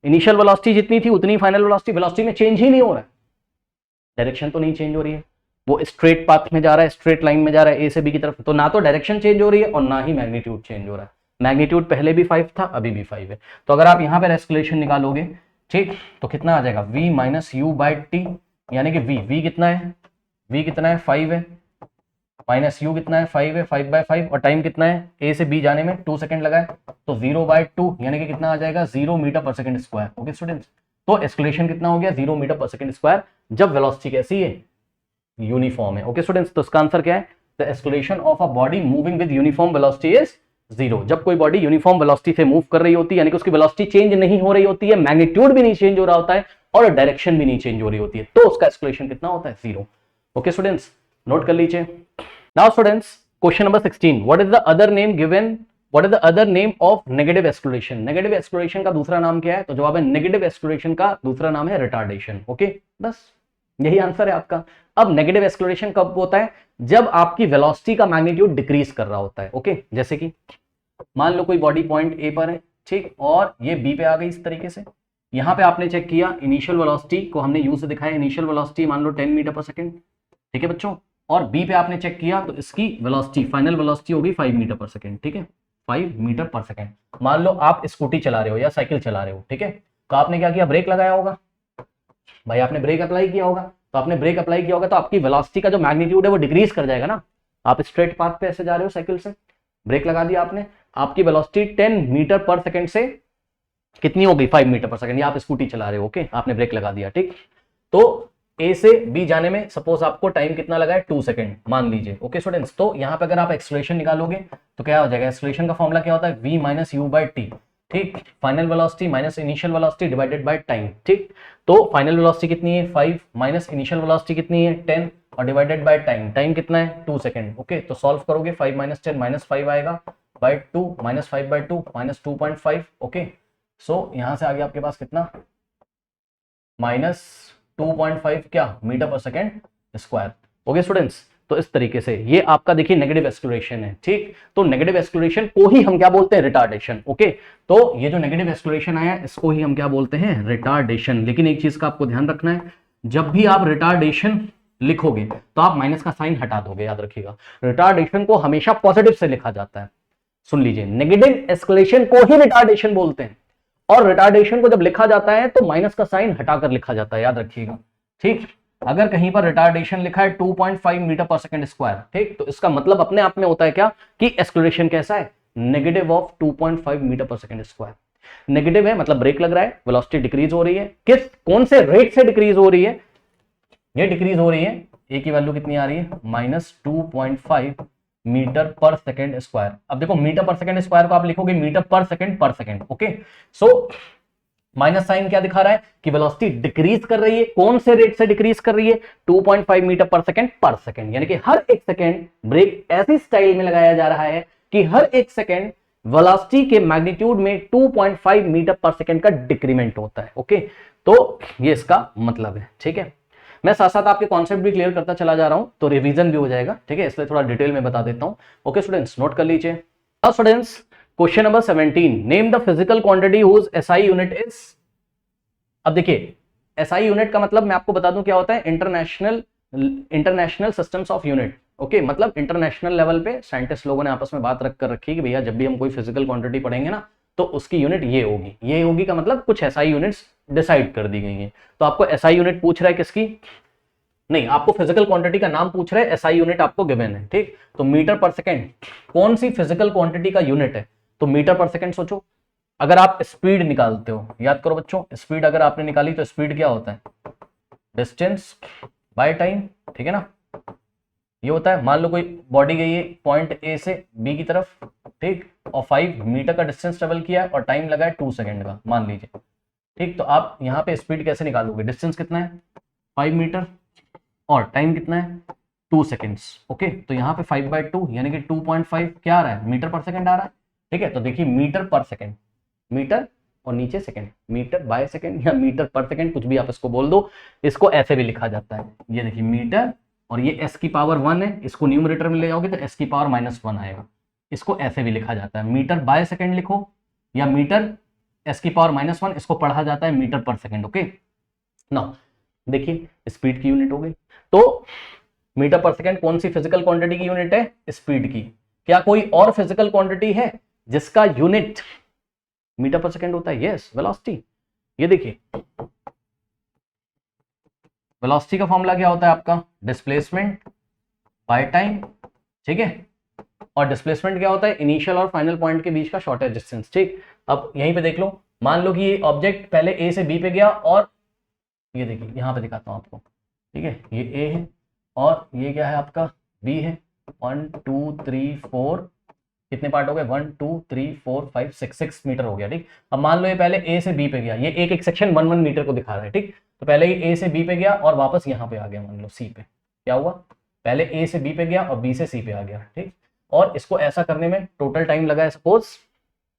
इनिशियल वेलोसिटी जितनी थी उतनी फाइनल वेलोसिटी में चेंज ही नहीं हो रहा है, डायरेक्शन तो नहीं चेंज हो रही है, वो स्ट्रेट पाथ में जा रहा है, स्ट्रेट लाइन में जा रहा है ए से बी की तरफ, तो ना तो डायरेक्शन चेंज हो रही है और ना ही मैग्नीट्यूड चेंज हो रहा है। मैग्नीट्यूड पहले भी 5 था, अभी भी 5 है। तो अगर आप यहाँ पर एक्सक्लेशन निकालोगे, ठीक, तो कितना आ जाएगा v minus u by T, यानी कि v कितना है, v कितना है 5 है, माइनस यू कितना है 5 है, 5/5, और टाइम कितना है ए से बी जाने में 2 सेकंड लगा है, तो 0/2 यानी कि कितना आ जाएगा 0 मीटर पर सेकंड स्क्वायर। ओके स्टूडेंट्स, तो एक्सक्लेशन कितना हो गया 0 मीटर पर सेकंड स्क्वायर, जब वेलोसिटी कैसी है, यूनिफॉर्म है। ओके स्टूडेंट्स, तो इसका आंसर क्या है, the escalation of a body moving with uniform velocity is 0। जब कोई बॉडी यूनिफॉर्म वेलोसिटी से मूव कर रही होती है, यानी कि उसकी वेलोसिटी चेंज नहीं हो रही होती है, मैग्नीट्यूड भी नहीं चेंज हो रहा होता है और डायरेक्शन भी नहीं चेंज हो रही होती है, तो उसका एक्सक्लेशन कितना होता है 0। ओके स्टूडेंट्स, नोट कर लीजिए। Now students, question number 16, what is the other name given, what is the other name of negative escalation. Negative escalation का दूसरा नाम क्या है, तो जवाब है नेगेटिव एक्सक्लेशन का दूसरा नाम है रिटार्डेशन। ओके, बस यही आंसर है आपका। अब नेगेटिव एक्सक्लेशन कब होता है, जब आपकी वेलोसिटी का मैग्नीट्यूड डिक्रीज कर रहा होता है। ओके, जैसे कि मान लो कोई बॉडी पॉइंट ए पर है, ठीक, और ये बी पे आ गई इस तरीके से, यहां पे आपने चेक किया इनिशियल वेलोसिटी को हमने यू से दिखाया, इनिशियल वेलोसिटी मान लो 10 मीटर पर सेकंड, ठीक है बच्चों, और बी पे आपने चेक किया तो इसकी वेलोसिटी फाइनल वेलोसिटी होगी 5 मीटर पर सेकंड, ठीक है, 5 मीटर पर सेकंड। मान लो आप स्कूटी चला रहे हो या साइकिल चला रहे हो, ठीक है, तो आपने क्या किया, ब्रेक लगाया होगा, भाई आपने ब्रेक अप्लाई किया होगा, तो आपने ब्रेक अप्लाई किया होगा तो आपकी वेलोसिटी का जो मैग्नीट्यूड है वो डिक्रीज कर जाएगा ना। आप स्ट्रेट पाथ पे ऐसे जा रहे हो साइकिल से, ब्रेक लगा दिया आपने, आपकी वेलोसिटी 10 मीटर पर सेकंड से कितनी हो गई 5 मीटर पर सेकंड, या आप स्कूटी चला रहे हो, ओके, आपने ब्रेक लगा दिया, ठीक, तो ए से बी जाने में सपोज आपको टाइम कितना लगा है 2 सेकंड मान लीजिए। ओके स्टूडेंट्स, तो यहाँ पे अगर आप एक्सलेशन निकालोगे तो क्या हो जाएगा, एक्सलेशन का फॉर्मूला क्या होता है, v minus u by t, ठीक, final velocity minus initial velocity divided by time, ठीक, तो फाइनल वेलोसिटी कितनी है 5 माइनस इनिशियल वेलोसिटी कितनी है 10 और डिवाइडेड बाय टाइम, टाइम कितना है 2 सेकंड। ओके, तो सॉल्व करोगे 5 माइनस 10 माइनस 5 आएगा by 2 minus 5 by 2 minus 2.5। Okay, so यहां से आ गया आपके पास कितना, माइनस 2.5 क्या मीटर पर सेकेंड स्क्वायर। ओके स्टूडेंट्स, तो इस तरीके से ये आपका देखिए नेगेटिव एक्सक्लेरेशन है, ठीक, तो नेगेटिव एक्सक्लेरेशन को ही हम क्या बोलते हैं, रिटार्डेशन। ओके, तो ये जो नेगेटिव एक्सक्लेरेशन आया इसको ही हम क्या बोलते हैं, रिटार्डेशन। लेकिन एक चीज का आपको ध्यान रखना है, जब भी आप रिटार्डेशन लिखोगे तो आप माइनस का साइन हटा दोगे, याद रखिएगा, रिटार्डेशन को हमेशा पॉजिटिव से लिखा जाता है। सुन लीजिए, नेगेटिव एक्सक्लेरेशन को ही रिटार्डेशन बोलते हैं, और रिटार्डेशन को जब लिखा जाता है तो माइनस का साइन हटाकर लिखा जाता है, याद रखिएगा, ठीक। अगर कहीं पर रिटार्डेशन लिखा है 2.5 मीटर पर सेकंड स्क्वायर, ठीक, तो इसका मतलब अपने आप में होता है क्या, कि एक्सक्लेरेशन कैसा है, नेगेटिव ऑफ 2.5 मीटर पर सेकंड स्क्वायर। नेगेटिव है मतलब ब्रेक लग रहा है, वेलोसिटी डिक्रीज हो रही है, किस कौन से रेट से डिक्रीज हो रही है, ये डिक्रीज हो रही है, ए की वैल्यू कितनी आ रही है, माइनस 2.5 मीटर पर सेकेंड स्क्वायर। अब देखो मीटर पर सेकेंड स्क्वायर को आप लिखोगे मीटर पर second. Okay, so minus sign क्या दिखा रहा है कि वेलोसिटी डिक्रीज कर रही है, कौन से रेट से डिक्रीज कर रही है, 2.5 मीटर पर सेकेंड, यानी कि हर एक सेकेंड ब्रेक ऐसी स्टाइल में लगाया जा रहा है कि हर एक सेकेंड वेलोसिटी के मैग्नीट्यूड में 2.5 मीटर पर सेकेंड का डिक्रीमेंट होता है। ओके, तो ये इसका मतलब है, ठीक है। मैं साथ साथ आपके कॉन्सेप्ट भी क्लियर करता चला जा रहा हूं, तो रिवीजन भी हो जाएगा, ठीक है, इसलिए थोड़ा डिटेल में बता देता हूं। ओके स्टूडेंट्स, नोट कर लीजिए। Students, question number 17, name the physical quantity whose SI unit is. अब देखिए, एसआई यूनिट का मतलब मैं आपको बता दूं क्या होता है, international systems of unit. Okay, मतलब इंटरनेशनल लेवल पे साइंटिस्ट लोगों ने आपस में बात रख कर रखी है कि भैया जब भी हम कोई फिजिकल क्वांटिटी पढ़ेंगे ना तो उसकी यूनिट ये होगी का मतलब कुछ एसआई यूनिट्स डिसाइड कर दी गई हैं। तो आपको एसआई यूनिट पूछ रहा है किसकी, नहीं, आपको फिजिकल क्वांटिटी का नाम पूछ रहा है, एसआई यूनिट आपको गिवन है, ठीक। तो मीटर पर सेकेंड कौन सी फिजिकल क्वांटिटी का यूनिट है, तो मीटर पर सेकेंड सोचो। अगर आप स्पीड निकालते हो, याद करो बच्चों, स्पीड अगर आपने निकाली तो स्पीड क्या होता है, डिस्टेंस बाय टाइम, ठीक है ना, ये होता है। मान लो कोई बॉडी गई है पॉइंट ए से बी की तरफ, ठीक, और 5 मीटर का डिस्टेंस ट्रेवल किया और टाइम लगा है 2 सेकंड का मान लीजिए, ठीक। तो आप यहाँ पे स्पीड कैसे निकालोगे, डिस्टेंस कितना है 5 मीटर और टाइम कितना है 2 सेकेंड्स। ओके, तो यहाँ पे 5/2 यानी कि 2.5 क्या आ रहा है, मीटर पर सेकंड आ रहा है, ठीक है। तो देखिए मीटर पर सेकंड, मीटर और नीचे सेकंड, मीटर बाय सेकंड या मीटर पर सेकंड, कुछ भी आप इसको बोल दो। इसको ऐसे भी लिखा जाता है, ये देखिए मीटर, और ये s की पावर 1 है, इसको न्यूमरेटर में ले जाओगे तो s की पावर -1 आएगा। इसको ऐसे भी लिखा जाता है, मीटर बाय सेकंड लिखो या मीटर s की पावर -1, इसको पढ़ा जाता है मीटर पर सेकंड। ओके, नाउ देखिए स्पीड की यूनिट हो गई, तो मीटर पर सेकंड कौन सी फिजिकल क्वांटिटी की यूनिट है, स्पीड की। क्या कोई और फिजिकल क्वांटिटी है जिसका यूनिट मीटर पर सेकेंड होता है, यस वेलोसिटी। ये देखिए वेलोसिटी का फॉर्मूला क्या होता है आपका, डिस्प्लेसमेंट बाय टाइम, ठीक है। और डिस्प्लेसमेंट क्या होता है, इनिशियल और फाइनल पॉइंट के बीच का शॉर्टेस्ट डिस्टेंस, ठीक। अब यहीं पे देख लो, मान लो कि ये ऑब्जेक्ट पहले ए से बी पे गया, और ये देखिए यहां पे दिखाता हूं आपको, ठीक है। ये ए है और ये क्या है आपका बी है। 1 2 3 4 कितने पार्ट हो गए, 1 2 3 4 5 6 मीटर हो गया, ठीक। अब मान लो ये पहले ए से बी पे गया, ये एक एक सेक्शन 1 1 मीटर को दिखा रहा है, ठीक। तो पहले ये ए से बी पे गया और वापस यहाँ पे आ गया, मान लो सी पे, क्या हुआ, पहले ए से बी पे गया और बी से सी पे आ गया, ठीक। और इसको ऐसा करने में टोटल टाइम लगा है सपोज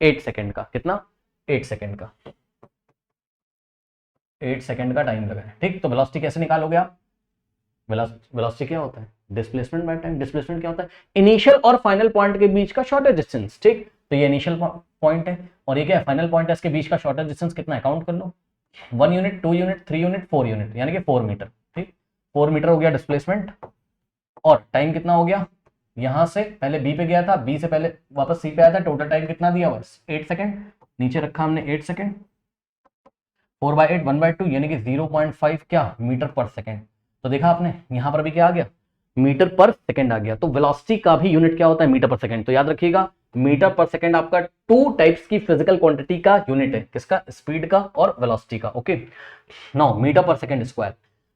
8 सेकेंड का, कितना, 8 सेकेंड का, 8 सेकेंड का टाइम लगा है, ठीक। तो वेलोसिटी कैसे निकालोगे आप, वेलोसिटी क्या होता है, डिस्प्लेसमेंट बाय टाइम। डिस्प्लेसमेंट क्या होता है, इनिशियल और फाइनल पॉइंट के बीच का शॉर्टेस्ट डिस्टेंस, ठीक। तो ये इनिशियल पॉइंट है और ये क्या है, फाइनल पॉइंट है, इसके बीच का शॉर्टेस्ट डिस्टेंस कितना है, काउंट कर लो, 1 यूनिट 2 यूनिट 3 यूनिट 4 यूनिट, यानी कि 4 मीटर, ठीक। 4 मीटर हो गया डिस्प्लेसमेंट, और टाइम कितना हो गया, यहां से पहले बी पे गया था, बी से पहले वापस सी पे आया था, टोटल टाइम कितना दिया, बस 8 सेकेंड, नीचे रखा हमने 8 सेकेंड, 4/8 1/2 यानी कि 0.5 क्या मीटर पर सेकेंड। तो देखा आपने यहां पर भी क्या आ गया, मीटर पर सेकेंड आ गया। तो वेलोसिटी का भी यूनिट क्या होता है, मीटर पर सेकेंड। तो याद रखिएगा मीटर पर सेकेंड आपका 2 टाइप्स की फिजिकल क्वांटिटी का यूनिट है, किसका, स्पीड का और वेलोसिटी का, ओके। नाउ मीटर पर सेकेंड स्क्वायर।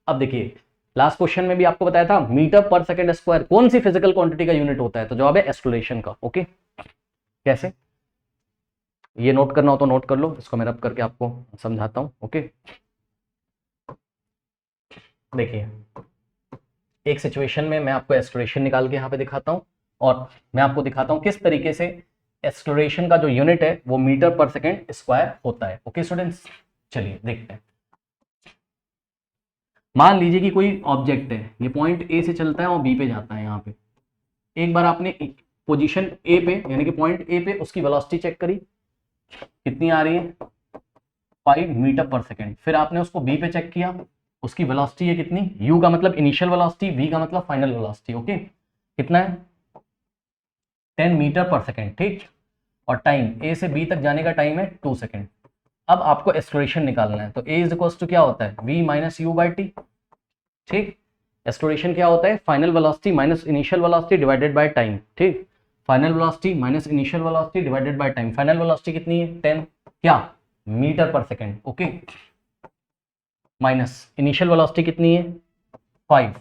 अब देखिए लास्ट क्वेश्चन में भी आपको बताया था मीटर पर सेकेंड स्क्वायर कौन सी फिजिकल क्वांटिटी का यूनिट होता है, तो जवाब है एक्सेलरेशन का, ओके। कैसे, ये नोट करना हो तो नोट कर लो, इसको मैं रब करके आपको समझाता हूं, ओके। देखिए एक सिचुएशन में मैं आपको एक्सेलरेशन निकाल के यहाँ पे दिखाता हूँ, और मैं आपको दिखाता हूँ किस तरीके से एक्सेलरेशन का जो यूनिट है वो मीटर पर सेकेंड स्क्वायर होता है, ओके स्टूडेंट्स। चलिए देखते हैं। मान लीजिए कि कोई ऑब्जेक्ट है, ये पॉइंट ए से चलता है और बी पे जाता है, यहाँ पे एक बार आपने पोजीशन ए पे यानी कि पॉइंट ए पे उसकी वेलोसिटी चेक करी, कितनी आ रही है, 5 मीटर पर सेकेंड। फिर आपने उसको बी पे चेक किया, उसकी वेलोसिटी है कितनी, u का मतलब इनिशियल वेलोसिटी, v का मतलब फाइनल वेलोसिटी, ओके। कितना है, 10 मीटर पर सेकेंड, ठीक। और टाइम a से b तक जाने का टाइम है 2 सेकेंड। अब आपको एक्सेलरेशन निकालना है, तो a इज इक्वल टू क्या होता है, v minus u by t, ठीक। एक्सेलरेशन क्या होता है, final velocity minus initial velocity divided by time, ठीक। Final velocity minus initial velocity divided by time. Final velocity कितनी है, 10 क्या मीटर पर second, okay, minus initial velocity कितनी है, 5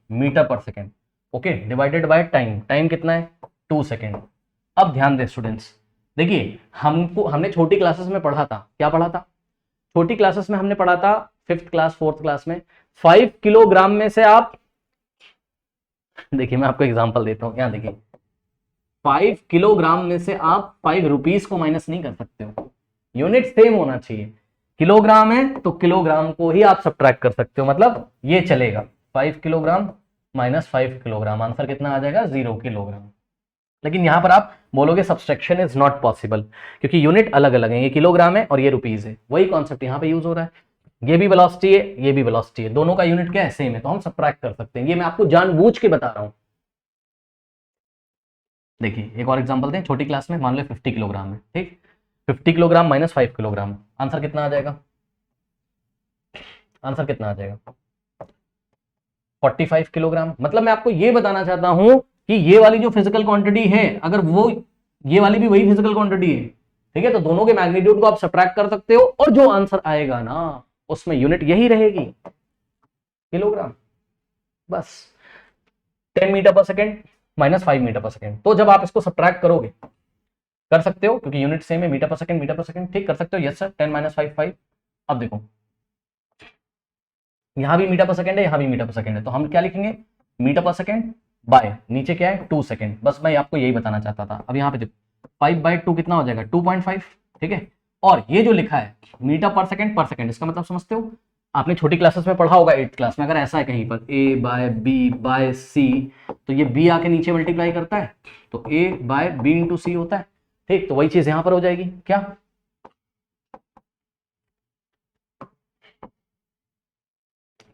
मीटर पर second, okay, divided by time. Time कितना है, 2 सेकेंड। अब ध्यान दें स्टूडेंट्स, देखिए हमने छोटी क्लासेस में पढ़ा था, क्या पढ़ा था, छोटी क्लासेस में हमने पढ़ा था 5th क्लास 4th क्लास में, 5 किलोग्राम में से आप, देखिए मैं आपको एग्जांपल देता हूं, यहां देखिए 5 किलोग्राम में से आप 5 रुपीस को माइनस नहीं कर सकते हो, यूनिट सेम होना चाहिए। किलोग्राम है तो किलोग्राम को ही आप सब्ट्रैक्ट कर सकते हो, मतलब ये चलेगा, 5 किलोग्राम माइनस 5 किलोग्राम, आंसर कितना आ जाएगा, 0 किलोग्राम। लेकिन यहां पर आप बोलोगे सब्सट्रैक्शन इज नॉट पॉसिबल, क्योंकि यूनिट अलग अलग है, ये किलोग्राम है और ये रुपीज है, वही कॉन्सेप्ट यहां पे यूज हो रहा है। ये भी वेलोसिटी है, ये भी वेलोसिटी है, दोनों का यूनिट क्या है, सेम है, तो हम सब्ट्रैक्ट कर सकते हैं। ये मैं आपको जानबूझ के बता रहा हूं। देखिए एक और एग्जांपल दें, छोटी क्लास में मान लो 50 किलोग्राम है, ठीक। 50 किलोग्राम माइनस 5 किलोग्राम, आंसर कितना आ जाएगा, आंसर कितना आ जाएगा, 45 किलोग्राम। मतलब मैं आपको ये बताना चाहता हूं कि ये वाली जो फिजिकल क्वांटिटी है, अगर वो ये वाली भी वही फिजिकल क्वांटिटी है, ठीक है, तो दोनों के मैग्नीट्यूड को आप सब्ट्रैक्ट कर सकते हो, और जो आंसर आएगा ना उसमें यूनिट यही रहेगी, किलोग्राम, बस। 10 मीटर पर सेकेंड माइनस 5 मीटर पर सेकेंड। तो जब आप इसको सब्ट्रैक्ट करोगे, कर सकते हो क्योंकि यूनिट सेम है, मीटर पर सेकेंड, ठीक, कर सकते हो, यस सर, 10 माइनस 5 5। अब देखो यहां भी मीटर पर सेकेंड है, यहां भी मीटर पर सेकेंड है, तो हम क्या लिखेंगे, मीटर पर सेकेंड बाय नीचे क्या है 2 सेकेंड। बस मैं आपको यही बताना चाहता था। अब यहाँ पे देखो 5/2 कितना हो जाएगा, 2.5, ठीक है। और ये जो लिखा है मीटर पर सेकेंड, इसका मतलब समझते हो, आपने छोटी क्लासेस में पढ़ा होगा 8th क्लास में, अगर ऐसा है कहीं पर a बाय बी बाय सी, तो ये b आके नीचे मल्टीप्लाई करता है, तो a बाय बी इंटू सी होता है, ठीक। तो वही चीज यहां पर हो जाएगी, क्या,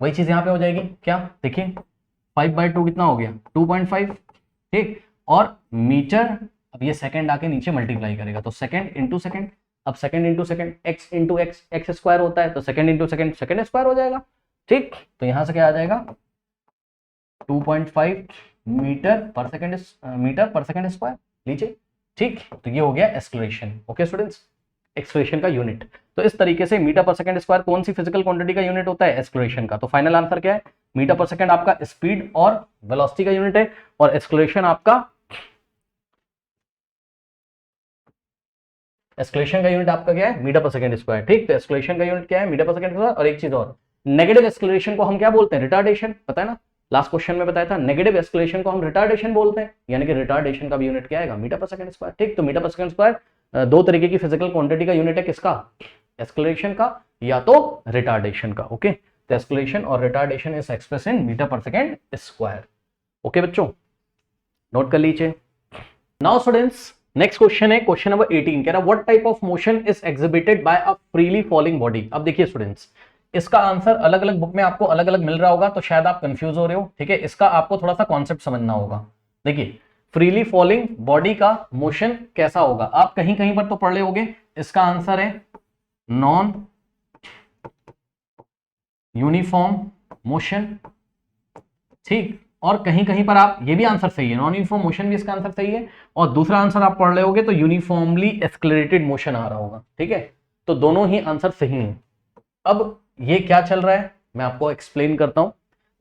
वही चीज यहां पे हो जाएगी, क्या, देखिए 5/2 कितना हो गया, 2.5, ठीक। और मीटर अब ये सेकंड आके नीचे मल्टीप्लाई करेगा, तो सेकंड इंटू सेकंड, अब second into second, x into x, x square होता है, तो second into second, second square हो जाएगा। ठीक, तो यहां से क्या आ जाएगा 2.5 मीटर पर सेकंड स्क्वायर लीजिए। ठीक, तो ये हो गया एक्सेलरेशन। ओके स्टूडेंट्स, एक्सेलरेशन का यूनिट। तो इस तरीके से मीटर पर सेकंड स्क्वायर कौन सी फिजिकल क्वांटिटी का यूनिट होता है, एक्सेलरेशन का। तो फाइनल आंसर क्या है, मीटर पर सेकंड आपका स्पीड और वेलोसिटी का यूनिट है, और एक्सेलरेशन आपका एक्सेलरेशन का यूनिट आपका क्या है, मीटर पर सेकंड स्क्वायर। ठीक, तो एक्सेलरेशन का यूनिट क्या है, मीटर पर सेकंड स्क्वायर। और एक चीज और, नेगेटिव एक्सेलरेशन को हम क्या बोलते हैं, रिटार्डेशन, पता है ना, लास्ट क्वेश्चन में बताया था, नेगेटिव एक्सेलरेशन को हम रिटार्डेशन बोलते हैं, यानी कि रिटार्डेशन का भी यूनिट क्या आएगा, मीटर पर सेकंड स्क्वायर। ठीक, तो मीटर पर सेकंड स्क्वायर दो तरीके की फिजिकल क्वांटिटी का यूनिट है, किसका, एक्सेलरेशन का या तो रिटार्डेशन का। ओके, तो एक्सेलरेशन और retardation is express in metre पर सेकंड स्क्वायर। ओके बच्चों, नोट कर लीजिए। नाउ स्टूडेंट्स, नेक्स्ट क्वेश्चन है क्वेश्चन नंबर 18, कह रहा what type of motion is exhibited by a freely falling body. अब देखिए स्टूडेंट्स, इसका आंसर अलग अलग बुक में आपको अलग अलग मिल रहा होगा, तो शायद आप कंफ्यूज हो रहे हो। ठीक है, इसका आपको थोड़ा सा कॉन्सेप्ट समझना होगा। देखिए, फ्रीली फॉलिंग बॉडी का मोशन कैसा होगा, आप कहीं कहीं पर तो पढ़ रहे होगे, इसका आंसर है नॉन यूनिफॉर्म मोशन। ठीक, और कहीं कहीं पर आप, ये भी आंसर सही है, नॉन यूनिफॉर्म मोशन भी इसका आंसर सही है, और दूसरा आंसर आप पढ़ रहे होगे तो यूनिफॉर्मली एक्सेलरेटेड मोशन आ रहा होगा। ठीक है, तो दोनों ही आंसर सही हैं। अब ये क्या चल रहा है मैं आपको एक्सप्लेन करता हूं।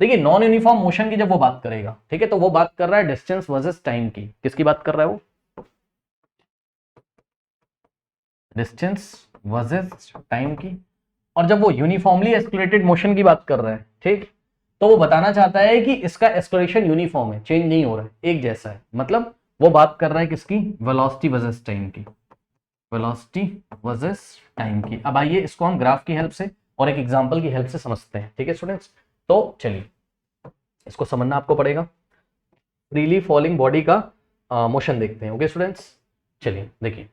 देखिए, नॉन यूनिफॉर्म मोशन की जब वो बात करेगा, ठीक है, तो वो बात कर रहा है डिस्टेंस वर्सेस टाइम की। किसकी बात कर रहा है वो, डिस्टेंस वर्सेस टाइम की। और जब वो यूनिफॉर्मली एक्सेलरेटेड मोशन की बात कर रहा है, ठीक, तो वो बताना चाहता है कि इसका एक्सेलरेशन यूनिफॉर्म है, चेंज नहीं हो रहा है, एक जैसा है। मतलब वो बात कर रहा है किसकी, वेलोसिटी वर्सेस टाइम की, वेलोसिटी वर्सेस टाइम की। अब आइए इसको हम ग्राफ की हेल्प से और एक एग्जांपल की हेल्प से समझते हैं। ठीक है स्टूडेंट्स, तो चलिए इसको समझना आपको पड़ेगा। फ्रीली फॉलिंग बॉडी का मोशन देखते हैं। ओके स्टूडेंट्स, चलिए देखिए।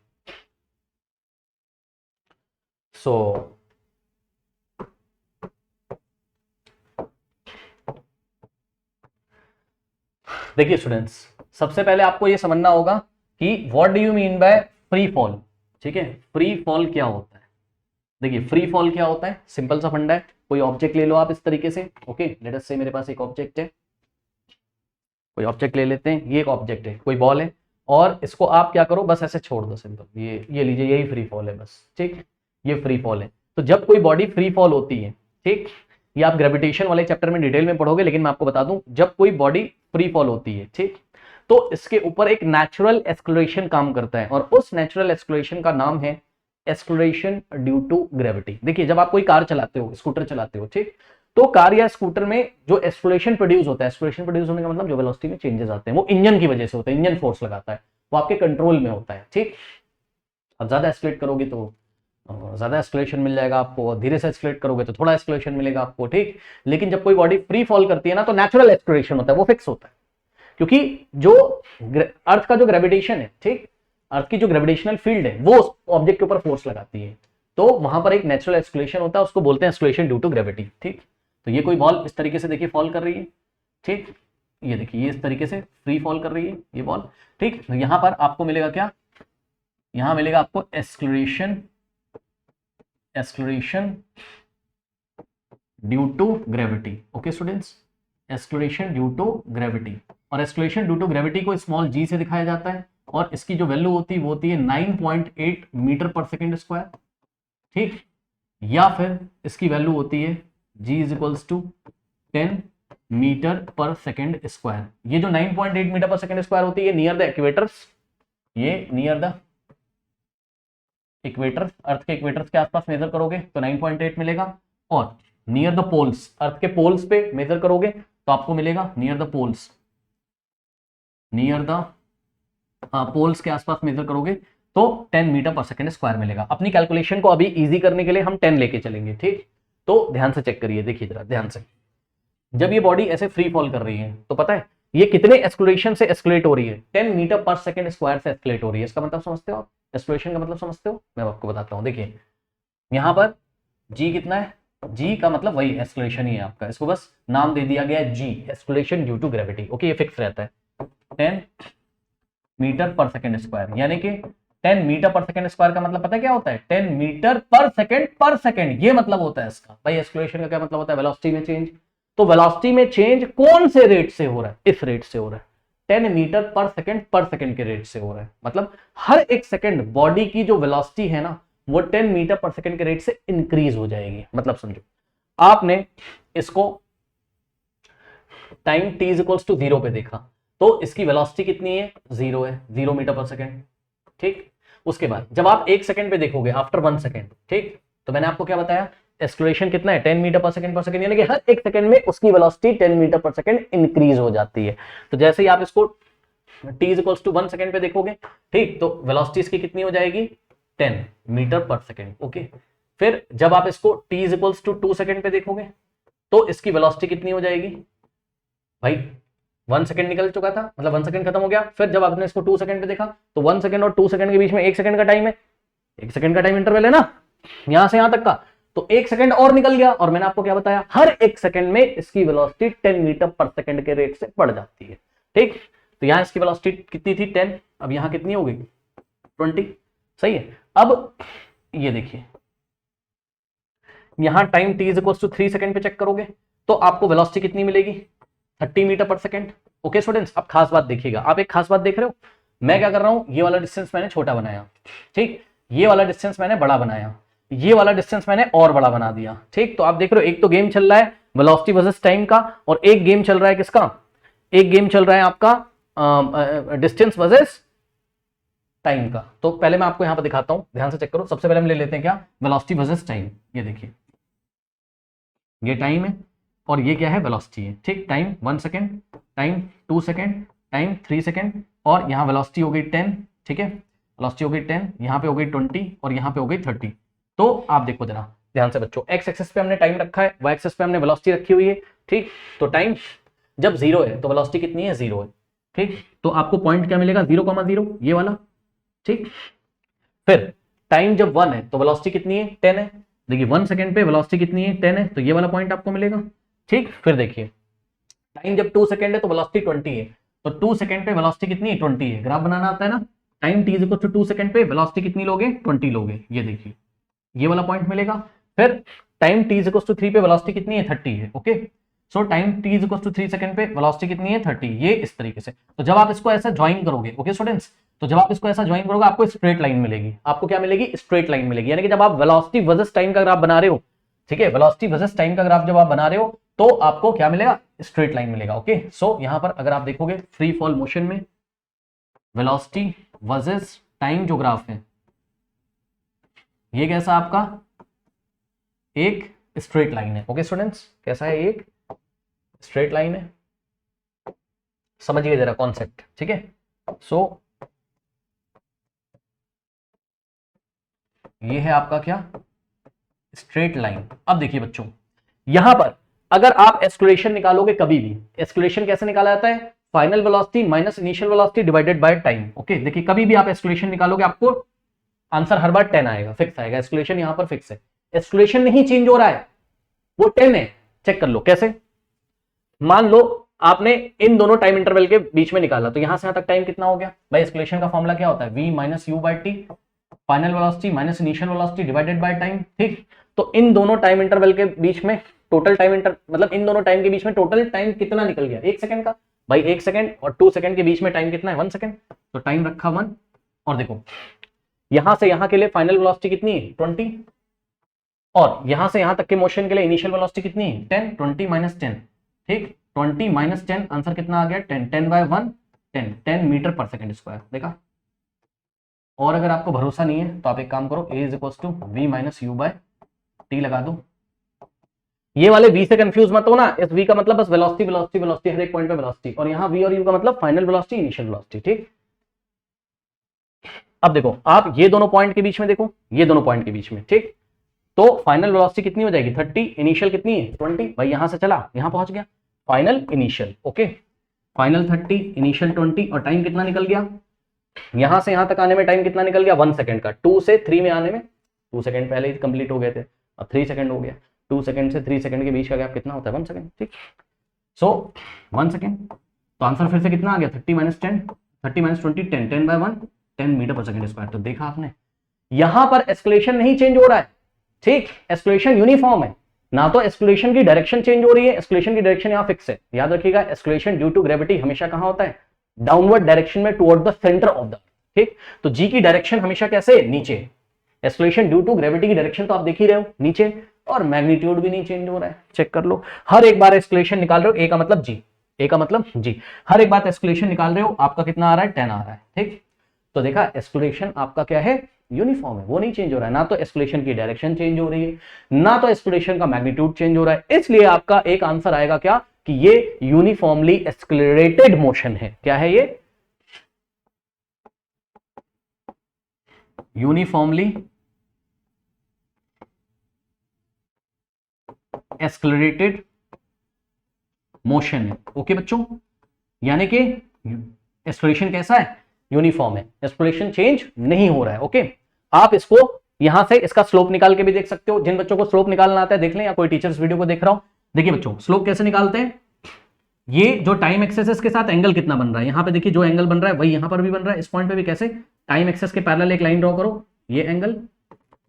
सो देखिए स्टूडेंट्स, सबसे पहले आपको यह समझना होगा कि what do you mean by free fall. ठीक है, फ्री फॉल क्या होता है। देखिए, फ्री फॉल क्या होता है, सिंपल सा फंडा है। कोई ऑब्जेक्ट ले लो आप इस तरीके से। ओके, लेट अस से मेरे पास एक ऑब्जेक्ट है, कोई ऑब्जेक्ट ले लेते हैं, ये एक ऑब्जेक्ट है, कोई बॉल है, और इसको आप क्या करो, बस ऐसे छोड़ दो सिंपल, ये लीजिए, यही फ्री फॉल है बस। ठीक, ये फ्री फॉल है। तो जब कोई बॉडी फ्री फॉल होती है, ठीक, ये आप ग्रेविटेशन वाले चैप्टर में डिटेल में पढ़ोगे, लेकिन मैं आपको बता दूं, जब कोई बॉडी फ्री फॉल होती है, ठीक, तो इसके ऊपर एक नेचुरल एक्सेलरेशन काम करता है, और उस नेचुरल एक्सेलरेशन का नाम है एक्सेलरेशन ड्यू टू ग्रेविटी। देखिए, जब आप कोई कार चलाते हो, स्कूटर चलाते हो, ठीक, तो कार या स्कूटर में जो एक्सेलरेशन प्रोड्यूस होता है, एक्सेलरेशन प्रोड्यूस होने का मतलब जो वेलोसिटी में चेंजेस आते हैं, वो इंजन की वजह से होता है, इंजन फोर्स लगाता है, वो आपके कंट्रोल में होता है। ठीक, अब ज्यादा एक्सेलरेट करोगे तो ज्यादा एक्सेलरेशन मिल जाएगा आपको, धीरे से एक्सेलरेट करोगे तो थोड़ा एक्सेलरेशन मिलेगा आपको। ठीक, लेकिन जब कोई बॉडी फ्री फॉल करती है ना, तो नेचुरल एक्सेलरेशन होता है, वो फिक्स होता है, क्योंकि जो अर्थ का जो ग्रेविटेशन है, ठीक, अर्थ की जो ग्रेविटेशनल फील्ड है, वो ऑब्जेक्ट के ऊपर फोर्स लगाती है, तो वहां पर एक नेचुरल एक्सेलरेशन होता है, उसको बोलते हैं एक्सेलरेशन ड्यू टू ग्रेविटी। ठीक, तो ये कोई बॉल इस तरीके से देखिए फॉल कर रही है, ठीक, ये देखिए ये इस तरीके से फ्री फॉल कर रही है ये बॉल। ठीक, तो यहां पर आपको मिलेगा क्या, यहां मिलेगा आपको acceleration due to gravity. Okay students, acceleration due to gravity, और एक्सेलरेशन ड्यू टू ग्रेविटी को स्मॉल जी से दिखाया जाता है, और इसकी जो वैल्यू होती है वो होती है 9.8 मीटर पर सेकेंड स्क्वायर। ठीक, या फिर इसकी वैल्यू होती है g is equals to 10 metre पर सेकेंड स्क्वायर। ये जो 9.8 मीटर पर सेकेंड स्क्वायर होती है नियर द इक्वेटर्स, ये नियर द इक्वेटर, अर्थ के इक्वेटर्स के आसपास मेजर करोगे तो 9.8 मिलेगा, और नियर द पोल्स, अर्थ के पोल्स पे मेजर करोगे तो आपको मिलेगा near the poles, near the poles के आसपास मेजर करोगे तो 10 मीटर पर सेकेंड स्क्वायर मिलेगा। अपनी कैलकुलेशन को अभी इजी करने के लिए हम 10 लेके चलेंगे। ठीक, तो ध्यान से चेक करिए, देखिए जरा ध्यान से, जब ये बॉडी ऐसे फ्री फॉल कर रही है तो पता है ये कितने एक्सेलरेशन से एक्सेलरेट हो रही है, 10 मीटर पर सेकेंड स्क्वायर से एक्सेलरेट हो रही है। इसका मतलब समझते हो आप, एक्सेलरेशन का मतलब समझते हो, मैं आपको बताता हूँ। देखिए यहां पर g कितना है, g का मतलब वही एक्सेलरेशन ही है आपका, इसको बस नाम दे दिया गया है g, acceleration due to gravity. Okay, ये फिक्स रहता है 10 मीटर पर सेकंड स्क्वायर, यानी कि 10 मीटर पर सेकंड स्क्वायर का मतलब पता है क्या होता है, 10 मीटर पर सेकंड, ये मतलब होता है इसका। भाई एक्सेलरेशन का क्या मतलब होता है, वेलोसिटी में चेंज। तो वेलोसिटी में चेंज कौन से रेट से हो रहा है, इस रेट से हो रहा है, 10 मीटर पर सेकंड के रेट से हो रहा है। मतलब हर एक सेकंड बॉडी की जो वेलोसिटी है ना, वो 10 मीटर पर सेकंड के रेट से इंक्रीज हो जाएगी। मतलब समझो, आपने इसको time t is equals to 0 पे देखा, तो इसकी वेलोसिटी कितनी है, 0 है, 0 मीटर पर सेकंड, ठीक। उसके बाद जब आप 1 सेकंड पे देखोगे, आफ्टर 1 सेकंड, ठीक, तो मैंने आपको क्या बताया, एक्सेलरेशन कितना है, 10 मीटर पर सेकंड, यानी कि हर एक सेकंड में उसकी वेलोसिटी 10 मीटर पर सेकंड इंक्रीज हो जाती है। तो जैसे ही आप इसको t is equals to 1 second पे देखोगे, ठीक, तो वेलोसिटी इसकी कितनी हो जाएगी, 10 मीटर पर सेकंड, ओके। फिर जब आप इसको t is equals to 2 second पे देखोगे, तो इसकी वेलोसिटी कितनी हो जाएगी, भाई 1 सेकंड निकल चुका था, मतलब 1 सेकंड खत्म हो गया। फिर जब आपने इसको 2 सेकंड पे देखा, तो 1 सेकंड और 2 सेकंड के बीच में 1 सेकंड का टाइम है, 1 सेकंड का टाइम इंटरवल है ना, यहां से यहां तक का, तो 1 सेकंड और निकल गया। और मैंने आपको क्या बताया, हर 1 सेकंड में इसकी वेलोसिटी 10 मीटर पर सेकंड के रेट से बढ़ जाती है, ठीक। तो यहां इसकी वेलोसिटी कितनी थी, 10, अब यहां कितनी हो गई, 20, सही है। अब ये देखिए, यहां time t is equal to 3 second पे चेक करोगे, तो आपको वेलोसिटी कितनी मिलेगी, 30 मीटर पर सेकंड, ओके स्टूडेंट्स। अब खास बात देखिएगा, आप एक खास बात देख रहे हो, मैं क्या कर रहा हूं, ये वाला डिस्टेंस मैंने छोटा बनाया, ठीक, ये वाला डिस्टेंस मैंने बड़ा बनाया, ये वाला डिस्टेंस मैंने और बड़ा बना दिया, ठीक। तो आप देख रहे हो, एक तो गेम चल रहा है वेलोसिटी वर्सेस टाइम का, और एक गेम चल रहा है किसका, एक गेम चल रहा है आपका डिस्टेंस वर्सेस टाइम का। तो पहले मैं आपको यहां पर दिखाता हूं, ध्यान से चेक करो। सबसे पहले हम ले लेते हैं क्या, वेलोसिटी वर्सेस टाइम। ये देखिए, ये टाइम है और ये क्या है, वेलोसिटी है, ठीक। Time 1 second, time 2 second, time 3 second, और यहां वेलोसिटी हो गई 10, ठीक है, वेलोसिटी हो गई 10, यहां पे हो गई 20 और यहां पे हो गई 30। तो आप देखो जरा ध्यान से बच्चों, एक्स एक्सिस पे हमने टाइम रखा है, वाई एक्सिस पे हमने वेलोसिटी रखी हुई है, ठीक। तो टाइम जब 0 है तो वेलोसिटी कितनी है, 0 है, ठीक। तो आपको पॉइंट क्या मिलेगा, 0,0, ये वाला, ठीक। फिर टाइम जब 1 है तो वेलोसिटी कितनी है, 10 है। देखिए 1 सेकंड पे वेलोसिटी कितनी है, 10 है, तो ये वाला पॉइंट आपको मिलेगा, ठीक। फिर देखिए टाइम जब 2 सेकंड है तो वेलोसिटी 20 है, तो 2 सेकंड पे वेलोसिटी कितनी है, 20 है। ग्राफ बनाना आता है ना, time t equal to 2 second पे वेलोसिटी कितनी लोगे, 20 लोगे, ये देखिए ये वाला पॉइंट मिलेगा। फिर टाइम t इक्वल टू 3 पे वेलोसिटी कितनी है, 30 है, okay. So time t equal to 3 second पे वेलोसिटी कितनी है, 30, ये इस तरीके से। तो जब आप इसको ऐसा ज्वाइन करोगे, ओके स्टूडेंट्स, तो जब आप इसको ऐसा ज्वाइन करोगे, आपको स्ट्रेट लाइन मिलेगी। आपको क्या मिलेगी, स्ट्रेट लाइन मिलेगी। यानी कि जब आप वेलोसिटी वर्सेस टाइम का ग्राफ बना रहे हो, ठीक है, वेलोसिटी वर्सेस टाइम का ग्राफ जब आप बना रहे हो, तो आपको क्या मिलेगा, स्ट्रेट लाइन मिलेगा, ओके। सो यहां पर अगर आप देखोगे फ्री फॉल मोशन में वेलोसिटी वर्सेस टाइम जो ग्राफ है, ये कैसा आपका एक स्ट्रेट लाइन है, ओके स्टूडेंट्स, कैसा है, एक स्ट्रेट लाइन है। समझिए जरा कॉन्सेप्ट, ठीक है। सो ये है आपका क्या, स्ट्रेट लाइन। अब देखिए बच्चों, यहां पर अगर आप एक्सेलरेशन निकालोगे, कभी भी एक्सेलरेशन कैसे निकाला जाता है, final velocity minus initial velocity divided by time, okay. देखिए कभी भी आप एक्सेलरेशन निकालोगे, आपको आंसर हर बार 10 आएगा, फिक्स आएगा। एक्सेलरेशन यहां पर फिक्स है, एक्सेलरेशन नहीं चेंज हो रहा है, वो 10 है। चेक कर लो कैसे, मान लो आपने इन दोनों टाइम इंटरवल के बीच में निकाला, तो यहां से यहां तक टाइम कितना हो गया, भाई एक्सेलरेशन का फॉर्मूला क्या होता है, v minus u by t, final velocity minus initial velocity divided by time, ठीक। तो इन दोनों टाइम इंटरवल के बीच में टोटल टाइम मतलब इन दोनों टाइम के बीच में टोटल टाइम कितना निकल गया, 1 सेकंड का। भाई 1 सेकंड और 2 सेकंड के बीच में टाइम कितना है, 1 सेकंड, तो टाइम रखा 1। और देखो यहां से यहां के लिए फाइनल वेलोसिटी कितनी है, 20, और यहां से यहां तक के मोशन के लिए इनिशियल वेलोसिटी कितनी है, 10, 20 माइनस 10, ठीक। 20 माइनस 10 आंसर कितना आ गया, 10, 10 बाय 1 10, 10 मीटर पर सेकंड स्क्वायर, देखा। और अगर आपको भरोसा नहीं है तो आप एक काम करो, a is equal to v minus u by t लगा दो। ये वाले v से कंफ्यूज मत हो ना, इस v का मतलब बस वेलोसिटी वेलोसिटी वेलोसिटी, हर एक पॉइंट पे वेलोसिटी, और यहाँ v और u का मतलब फाइनल वेलोसिटी इनिशियल वेलोसिटी, ठीक। अब देखो आप ये दोनों पॉइंट के बीच में देखो, ये दोनों पॉइंट के बीच में, ठीक। तो फाइनल वेलोसिटी कितनी हो जाएगी, 30, इनिशियल कितनी है, 20। भाई यहां से चला यहां पहुंच गया, final initial, okay. Final 30, initial 20, और टाइम कितना निकल गया, यहां से यहां तक आने में टाइम कितना निकल गया, 1 सेकंड का। 2 से 3 में आने में 2 सेकंड पहले ही कंप्लीट हो गए थे, अब 3 सेकंड हो गया। 2 सेकंड से 3 सेकंड के बीच का गैप कितना होता है, 1 सेकंड, ठीक। सो 1 सेकंड, तो आंसर फिर से कितना आ गया, 30 माइनस 10, 30 माइनस 20 10, 10/1 10 मीटर पर सेकंड स्क्वायर। तो देखा आपने, यहां पर एस्केलेशन नहीं चेंज हो रहा है, ठीक, एस्केलेशन यूनिफॉर्म है, ना तो एस्केलेशन की डायरेक्शन चेंज हो रही है, एस्केलेशन की डायरेक्शन यहां फिक्स है। याद रखिएगा, एस्केलेशन ड्यू टू ग्रेविटी हमेशा कहां होता है, डाउनवर्ड डायरेक्शन में toward the centre of the, ठीक। तो जी की डायरेक्शन हमेशा कैसे, नीचे। एस्केलेशन ड्यू टू ग्रेविटी की डायरेक्शन तो आप देख ही रहे हो, नीचे, और मैग्नीट्यूड भी नहीं चेंज हो रहा है, चेक कर लो। हर एक बार एस्केलेशन निकाल रहे हो, ए का मतलब जी, ए का मतलब जी, हर एक बार एस्केलेशन निकाल रहे हो, आपका कितना आ रहा है, 10 आ रहा है, ठीक। तो देखा, एस्केलेशन आपका क्या है, यूनिफॉर्म है, वो नहीं चेंज हो रहा है, ना तो एस्केलेशन की डायरेक्शन चेंज हो रही है, ना तो एस्केलेशन का मैग्नीट्यूड चेंज हो रहा है। इसलिए आपका एक आंसर आएगा क्या, कि ये यूनिफॉर्मली एक्सेलरेटेड मोशन है। क्या है ये, यूनिफॉर्मली एक्सेलरेटेड मोशन है। ओके बच्चों, यानी कि एक्सेलरेशन कैसा है, यूनिफॉर्म है, एक्सेलरेशन चेंज नहीं हो रहा है। ओके, आप इसको यहां से इसका स्लोप निकाल के भी देख सकते हो। जिन बच्चों को स्लोप निकालना आता है देख लें, या कोई टीचर्स वीडियो को देख रहा हो, देखिए बच्चों स्लोप कैसे निकालते हैं। ये जो टाइम एक्सेस के साथ एंगल कितना बन रहा है, यहां पे देखिए जो एंगल बन रहा है वही यहां पर भी बन रहा है, इस पॉइंट पे भी कैसे, टाइम एक्सेस के पैरेलल एक लाइन ड्रॉ करो, ये एंगल,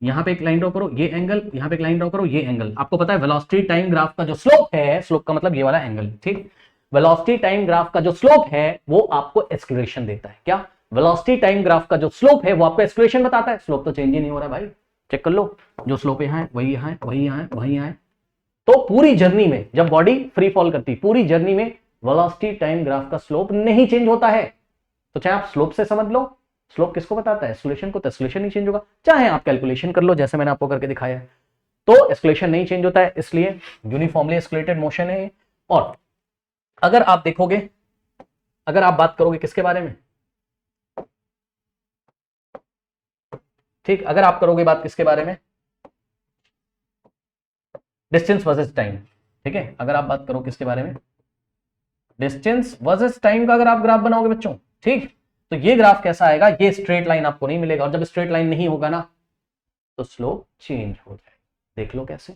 यहां पे एक लाइन ड्रॉ करो, ये एंगल, यहां पे एक लाइन ड्रॉ करो, ये एंगल। आपको पता है वेलोसिटी टाइम ग्राफ का जो स्लोप है, स्लोप का मतलब ये वाला एंगल, ठीक। वेलोसिटी टाइम ग्राफ का जो स्लोप है वो आपको एक्सेलरेशन देता है। क्या, वेलोसिटी टाइम ग्राफ का जो स्लोप है वो आपको एक्सेलरेशन बताता है। स्लोप तो चेंज ही नहीं हो रहा भाई, चेक कर लो, जो स्लोप यहां है वही यहां है, वही यहां है, वही यहां है। तो पूरी जर्नी में जब बॉडी फ्री फॉल करती है, पूरी जर्नी में वेलोसिटी टाइम ग्राफ का स्लोप नहीं चेंज होता है। तो चाहे आप स्लोप से समझ लो, स्लोप किसको बताता है, एक्सेलरेशन को, तो एक्सेलरेशन नहीं चेंज होगा। चाहे आप कैलकुलेशन कर लो जैसे मैंने आपको करके दिखाया है, तो एक्सेलरेशन नहीं चेंज होता है, इसलिए यूनिफॉर्मली एक्सेलरेटेड मोशन है। और अगर आप देखोगे, अगर आप बात करोगे किसके बारे में, ठीक, अगर आप करोगे बात किसके बारे में, डिस्टेंस वर्सेस टाइम, ठीक है। अगर आप बात करो किसके बारे में, डिस्टेंस वर्सेस टाइम का अगर आप ग्राफ बनाओगे बच्चों, ठीक, तो ये ग्राफ कैसा आएगा, ये स्ट्रेट लाइन आपको नहीं मिलेगा, और जब स्ट्रेट लाइन नहीं होगा ना तो स्लोप चेंज हो जाएगा। देख लो कैसे,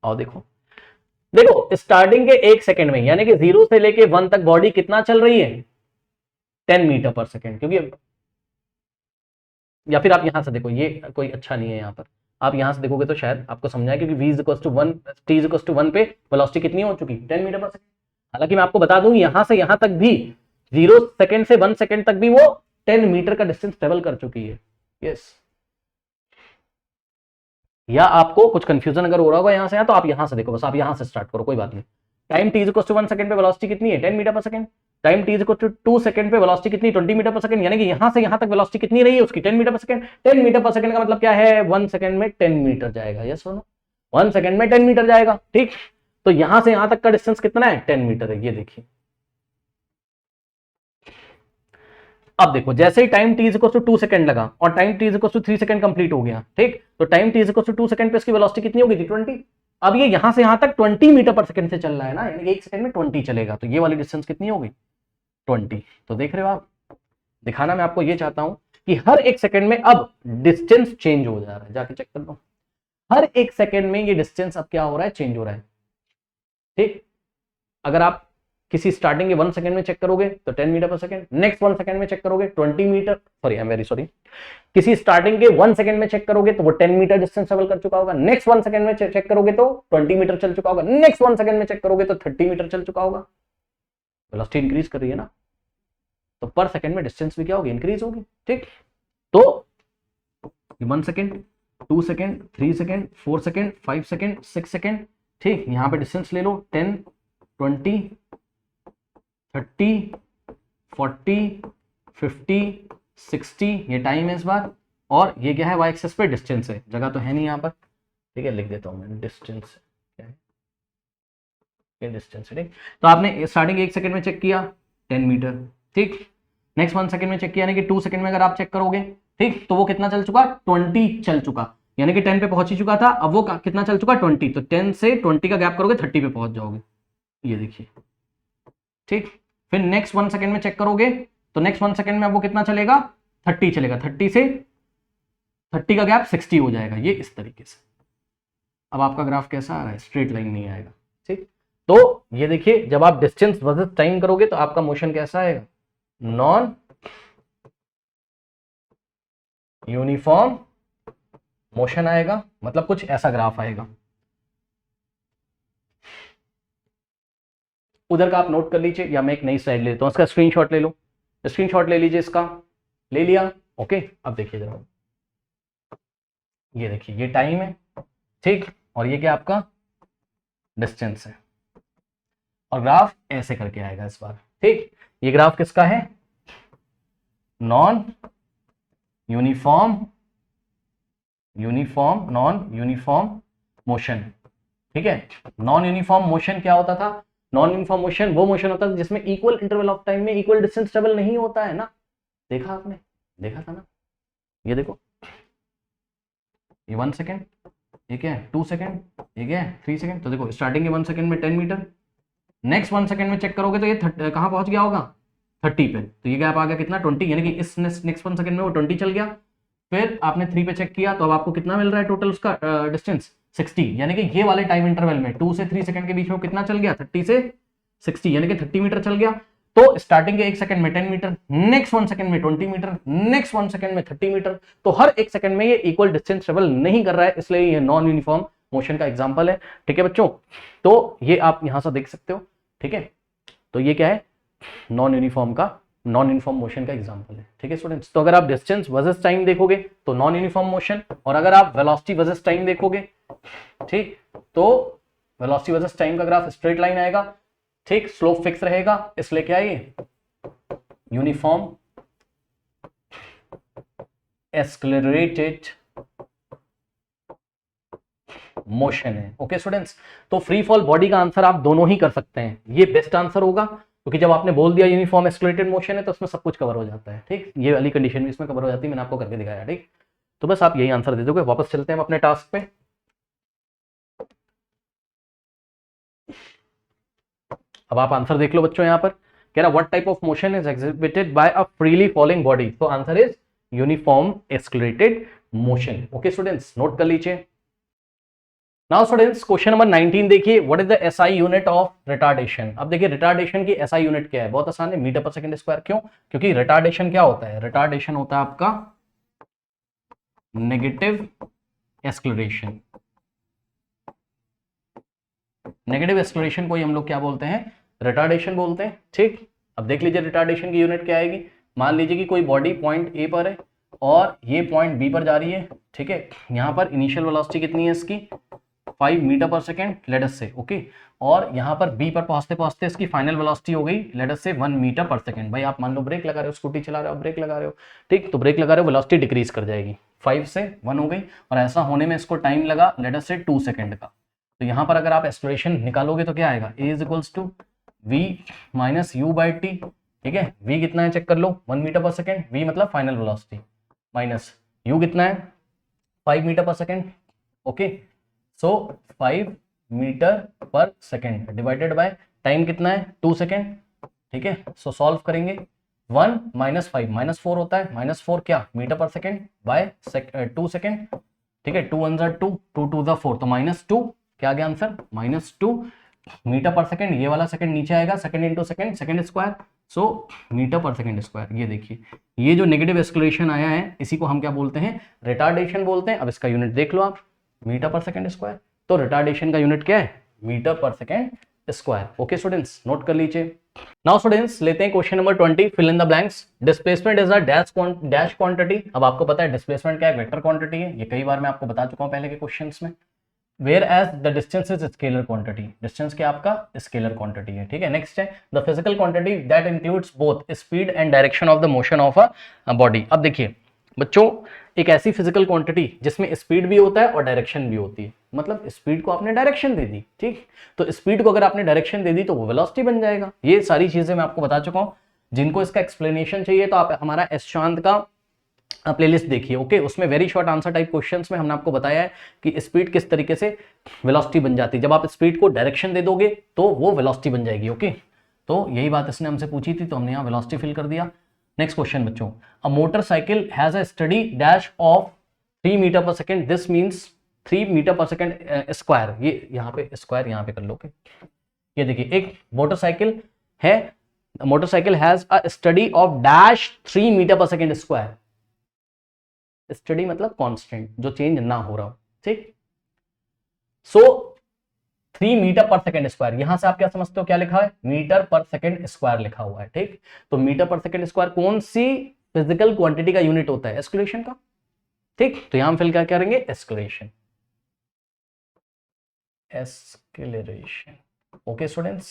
और देखो, देखो स्टार्टिंग के 1 सेकंड में, यानी कि 0 से लेके 1 तक बॉडी कितना चल रही है, 10 मीटर पर सेकंड। क्योंकि, या फिर आप यहां से देखो, ये कोई अच्छा नहीं है, यहां पर आप यहां से देखोगे तो शायद आपको समझाए, क्योंकि v = 1 t = 1 पे वेलोसिटी कितनी हो चुकी, 10 मीटर पर सेकंड। हालांकि मैं आपको बता दूं, यहां से यहां तक भी 0 सेकंड से 1 सेकंड तक भी वो 10 मीटर का डिस्टेंस ट्रेवल कर चुकी है। यस, या आपको कुछ कंफ्यूजन अगर हो रहा होगा यहां से, तो आप यहां से देखो, बस आप यहां से स्टार्ट करो, कोई बात नहीं। टाइम t = 1 सेकंड पे वेलोसिटी कितनी है, 10 मीटर पर सेकंड। टाइम t = 2 सेकंड पे वेलोसिटी कितनी, 20 मीटर पर सेकंड। यानी कि यहां से यहां तक वेलोसिटी कितनी रही है उसकी, 10 मीटर पर सेकंड। 10 मीटर पर सेकंड का मतलब क्या है, 1 सेकंड में 10 मीटर जाएगा। यस सुनो, 1 सेकंड में 10 मीटर जाएगा, ठीक। तो यहां से यहां तक का डिस्टेंस कितना है, 10 मीटर है, ये देखिए। अब देखो, जैसे ही टाइम t = 2 सेकंड लगा और टाइम t = 3 सेकंड कंप्लीट हो गया, ठीक, तो टाइम t = 2 सेकंड पे इसकी वेलोसिटी कितनी होगी, 20। अब ये यहां से यहां तक 20 मीटर पर सेकंड से चल रहा है ना, यानी कि 1 सेकंड में 20 चलेगा, तो ये वाली डिस्टेंस कितनी होगी, 20। तो देख रहे हो आप, दिखाना मैं आपको ये चाहता हूं कि हर 1 सेकंड में अब डिस्टेंस चेंज हो जा रहा है, जाके चेक कर लो, हर 1 सेकंड में ये डिस्टेंस अब क्या हो रहा है, चेंज हो रहा है, ठीक। अगर आप किसी स्टार्टिंग के 1 सेकंड में चेक करोगे तो 10 मीटर पर सेकंड, नेक्स्ट 1 सेकंड में चेक करोगे 20 metre, sorry I am very sorry, किसी स्टार्टिंग के 1 सेकंड में चेक करोगे तो वो 10 मीटर डिस्टेंस ट्रेवल कर चुका होगा, नेक्स्ट 1 सेकंड में चेक करोगे तो 20 मीटर चल चुका होगा, नेक्स्ट 1 सेकंड में चेक करोगे तो 30 मीटर चल चुका होगा। वेलोसिटी इंक्रीज कर रही है ना, तो पर सेकंड में डिस्टेंस भी क्या होगी, इंक्रीज होगी, ठीक। तो 1 second, 2 second, 3 second, 4 second, 5 second, 6 second, ठीक। यहां पे डिस्टेंस ले लो, 10, 20, 30, 40, 50, 60, ये टाइम है इस बार, और ये क्या है, वाई एक्सेस पे डिस्टेंस है, जगह तो है नहीं यहाँ पर, ठीक है, लिख देता हूँ मैं, डिस्टेंस क्या है, ये डिस्टेंस है, ठीक। तो आपने स्टार्टिंग 1 सेकंड में चेक किया 10 मीटर, ठीक। नेक्स्ट 1 सेकंड में चेक किया, यानी कि 2 सेकंड में अगर आप चेक करोगे, ठीक, तो वो कितना चल चुका, 20 चल चुका, यानी कि 10 पे पहुंच ही चुका था, अब वो कितना चल चुका, 20। तो 10 से 20 का गैप करोगे 30 पे पहुंच जाओगे, ये देखिए, ठीक। फिर नेक्स्ट 1 सेकंड में चेक करोगे तो नेक्स्ट 1 सेकंड में अब वो कितना चलेगा, 30 चलेगा, 30 से 30 का गैप 60 हो जाएगा, ये इस तरीके से। अब आपका ग्राफ कैसा आ रहा है, स्ट्रेट लाइन नहीं आएगा, ठीक। तो ये देखिए, जब आप डिस्टेंस वर्सेस टाइम करोगे तो आपका मोशन कैसा आएगा, नॉन यूनिफॉर्म मोशन आएगा, मतलब कुछ ऐसा ग्राफ आएगा। उधर का आप नोट कर लीजिए या मैं एक नई स्लाइड ले लेता हूं, इसका स्क्रीनशॉट ले लो, स्क्रीनशॉट ले लीजिए, इसका ले लिया। ओके, अब देखिए जरा, ये देखिए ये टाइम है, ठीक, और ये क्या आपका डिस्टेंस है, और ग्राफ ऐसे करके आएगा इस बार, ठीक। ये ग्राफ किसका है? Non uniform non uniform motion, ठीक है। नॉन यूनिफॉर्म मोशन क्या होता था? नॉन यूनिफॉर्म मोशन वो मोशन होता था जिसमें इक्वल इंटरवल ऑफ टाइम में इक्वल डिस्टेंस ट्रेवल नहीं होता है ना, देखा आपने, देखा था ना। ये देखो, ये 1 सेकेंड, ये क्या है 2 सेकेंड, ये क्या है 3 सेकेंड। तो देखो स्टार्टिंग के 1 सेकेंड में 10 मीटर, नेक्स्ट 1 सेकेंड में चेक करोगे तो ये कहाँ पहुंच गया होगा? 30 पे। तो ये गैप आ गया कितना? 20, यानी कि इस नेक्स्ट 1 सेकेंड में वो 20 चल गया। फिर आपने 3 पे चेक किया तो अब आपको कितना मिल रहा है टोटल उसका डिस्टेंस? 60, यानी कि ये वाले टाइम इंटरवल में 2 से 3 सेकंड के बीच में कितना चल गया? 30 से 60, यानी कि 30 मीटर चल गया। तो स्टार्टिंग के 1 सेकंड में 10 मीटर, नेक्स्ट 1 सेकंड में 20 मीटर, नेक्स्ट 1 सेकंड में 30 मीटर। तो हर 1 सेकंड में ये इक्वल डिस्टेंस ट्रेवल नहीं कर रहा है, इसलिए ये नॉन यूनिफॉर्म मोशन का एग्जांपल है, ठीक है बच्चों। तो ये आप यहां से देख सकते हो, ठीक है। तो ये क्या है? नॉन यूनिफॉर्म मोशन का एग्जांपल है, ठीक है स्टूडेंट्स। तो अगर आप डिस्टेंस वर्सेस टाइम देखोगे तो नॉन यूनिफॉर्म मोशन, और अगर आप वेलोसिटी वर्सेस टाइम देखोगे, ठीक, तो वेलोसिटी वर्सेस टाइम का ग्राफ स्ट्रेट लाइन आएगा, ठीक, स्लोप फिक्स रहेगा, इसलिए क्या है ये? यूनिफॉर्म एक्सेलरेटेड मोशन है, ओके स्टूडेंट्स। तो फ्री फॉल बॉडी का आंसर आप दोनों ही कर सकते हैं, ये बेस्ट आंसर होगा, क्योंकि जब आपने बोल दिया यूनिफॉर्म एक्सेलरेटेड मोशन है तो उसमें सब कुछ कवर हो जाता है, ठीक। ये वाली कंडीशन भी इसमें कवर हो जाती है, मैंने आपको करके दिखाया, ठीक। तो बस आप यही आंसर दे दोगे। वापस चलते हैं हम अपने टास्क पे। अब आप आंसर देख लो बच्चों, यहां पर कह रहा what type of motion is exhibited by a freely falling body, तो answer is uniform accelerated motion, okay students, note कर लीजिए। नाउ स्टूडेंट्स क्वेश्चन नंबर 19 देखिए, what is the SI unit of retardation. अब देखिए रिटार्डेशन की SI unit क्या है, बहुत आसान है, मीटर पर सेकंड स्क्वायर। क्यों? क्योंकि रिटार्डेशन क्या होता है? रिटार्डेशन होता है आपका नेगेटिव एक्सेलरेशन। नेगेटिव एक्सेलरेशन को ही हम लोग क्या बोलते हैं? रिटार्डेशन बोलते हैं, ठीक। अब देख लीजिए रिटार्डेशन की यूनिट क्या आएगी। मान लीजिए कि कोई बॉडी पॉइंट ए पर है और ये पॉइंट बी पर जा रही है, ठीक है। यहाँ पर इनिशियल वेलोसिटी कितनी है इसकी? 5 मीटर पर सेकेंड, लेट अस से, ओके। और यहाँ पर बी पर पहुंचते पहुंचते इसकी फाइनल वेलोसिटी हो गई लेट अस से 1 मीटर पर सेकेंड। भाई आप मान लो ब्रेक लगा रहे हो, स्कूटी चला रहे हो, ब्रेक लगा रहे हो, ठीक, तो ब्रेक लगा रहे हो, वेलोसिटी डिक्रीज कर जाएगी, 5 से 1 हो गई, और ऐसा होने में इसको टाइम लगा लेट अस से 2 सेकेंड का। तो यहाँ पर अगर आप एक्सेलरेशन निकालोगे तो क्या आएगा? A is equals to v minus u by t, ठीक है। वी कितना है चेक कर लो, 1 मीटर पर सेकेंड, वी मतलब फाइनल वेलोसिटी, माइनस यू कितना है? 5 मीटर पर सेकेंड, ओके। सो 5 मीटर पर सेकेंड डिवाइडेड बाय टाइम कितना है? 2 सेकेंड, ठीक है। सो सॉल्व करेंगे, 1 माइनस 5 माइनस 4 होता है, माइनस 4 क्या? मीटर पर सेकेंड बाय 2 सेकेंड, ठीक है। 2 1 ज़ा 2, 2 2 ज़ा 4, तो -2 क्या आ गया आंसर? -2 मीटर पर सेकेंड। ये वाला सेकेंड नीचे आएगा, second into second, second square, so metre पर सेकेंड स्क्वायर। ये देखिए ये जो नेगेटिव एक्सेलरेशन आया है इसी को हम क्या बोलते हैं? रिटार्डेशन बोलते हैं। अब इसका यूनिट देख लो आप, मीटर पर सेकेंड स्क्वायर। तो रिटार्डेशन का यूनिट क्या है? मीटर पर second square, okay students, note कर लीजिए। नाउ स्टूडेंट्स लेते हैं question number 20, fill in the blanks. Displacement is a dash quantity. अब आपको पता है डिस्प्लेसमेंट क्या है? वेक्टर क्वांटिटी है, ये कई बार मैं आपको बता चुका हूं पहले के क्वेश्चंस में। Whereas the distance is scalar quantity, distance क्या आपका? स्केलर क्वांटिटी है, ठीक है। नेक्स्ट है the physical quantity that includes both speed and direction of the motion of a body. अब देखिए बच्चों, एक ऐसी फिजिकल क्वांटिटी जिसमें स्पीड भी होता है और डायरेक्शन भी होती है, मतलब स्पीड को आपने डायरेक्शन दे दी, ठीक। तो स्पीड को अगर आपने डायरेक्शन दे दी तो वो वेलोसिटी बन जाएगा। ये सारी चीजें मैं आपको बता चुका हूं। जिनको इसका एक्सप्लेनेशन चाहिए तो आप हमारा एस चांद का प्लेलिस्ट देखिए, ओके। उसमें very short answer type questions में हमने आपको बताया है कि स्पीड किस तरीके से वेलोसिटी बन जाती है। जब आप स्पीड को डायरेक्शन दे दोगे तो वो वेलोसिटी बन जाएगी, ओके। तो यही बात इसने हमसे पूछी थी, तो हमने यहाँ वेलोसिटी फिल कर दिया। नेक्स्ट क्वेश्चन बच्चों, a motorcycle has a steady dash of 3 metre पर सेकेंड, दिस मीन्स 3 मीटर पर सेकेंड स्क्वायर। ये यहाँ पे स्क्वायर यहाँ पे कर लो, ओके। ये देखिए एक मोटरसाइकिल है, motorcycle has a steady of dash 3 metre पर सेकेंड स्क्वायर। स्टडी मतलब कांस्टेंट, जो चेंज ना हो रहा हो, ठीक। सो 3 मीटर पर सेकेंड स्क्वायर, यहां से आप क्या समझते हो, क्या लिखा है, मीटर पर सेकेंड स्क्वायर लिखा हुआ है, ठीक। तो मीटर पर सेकेंड स्क्वायर कौन सी फिजिकल क्वांटिटी का यूनिट होता है, एस्केलेशन का, ठीक। तो यहां फिल क्या करेंगे, acceleration, acceleration, okay students.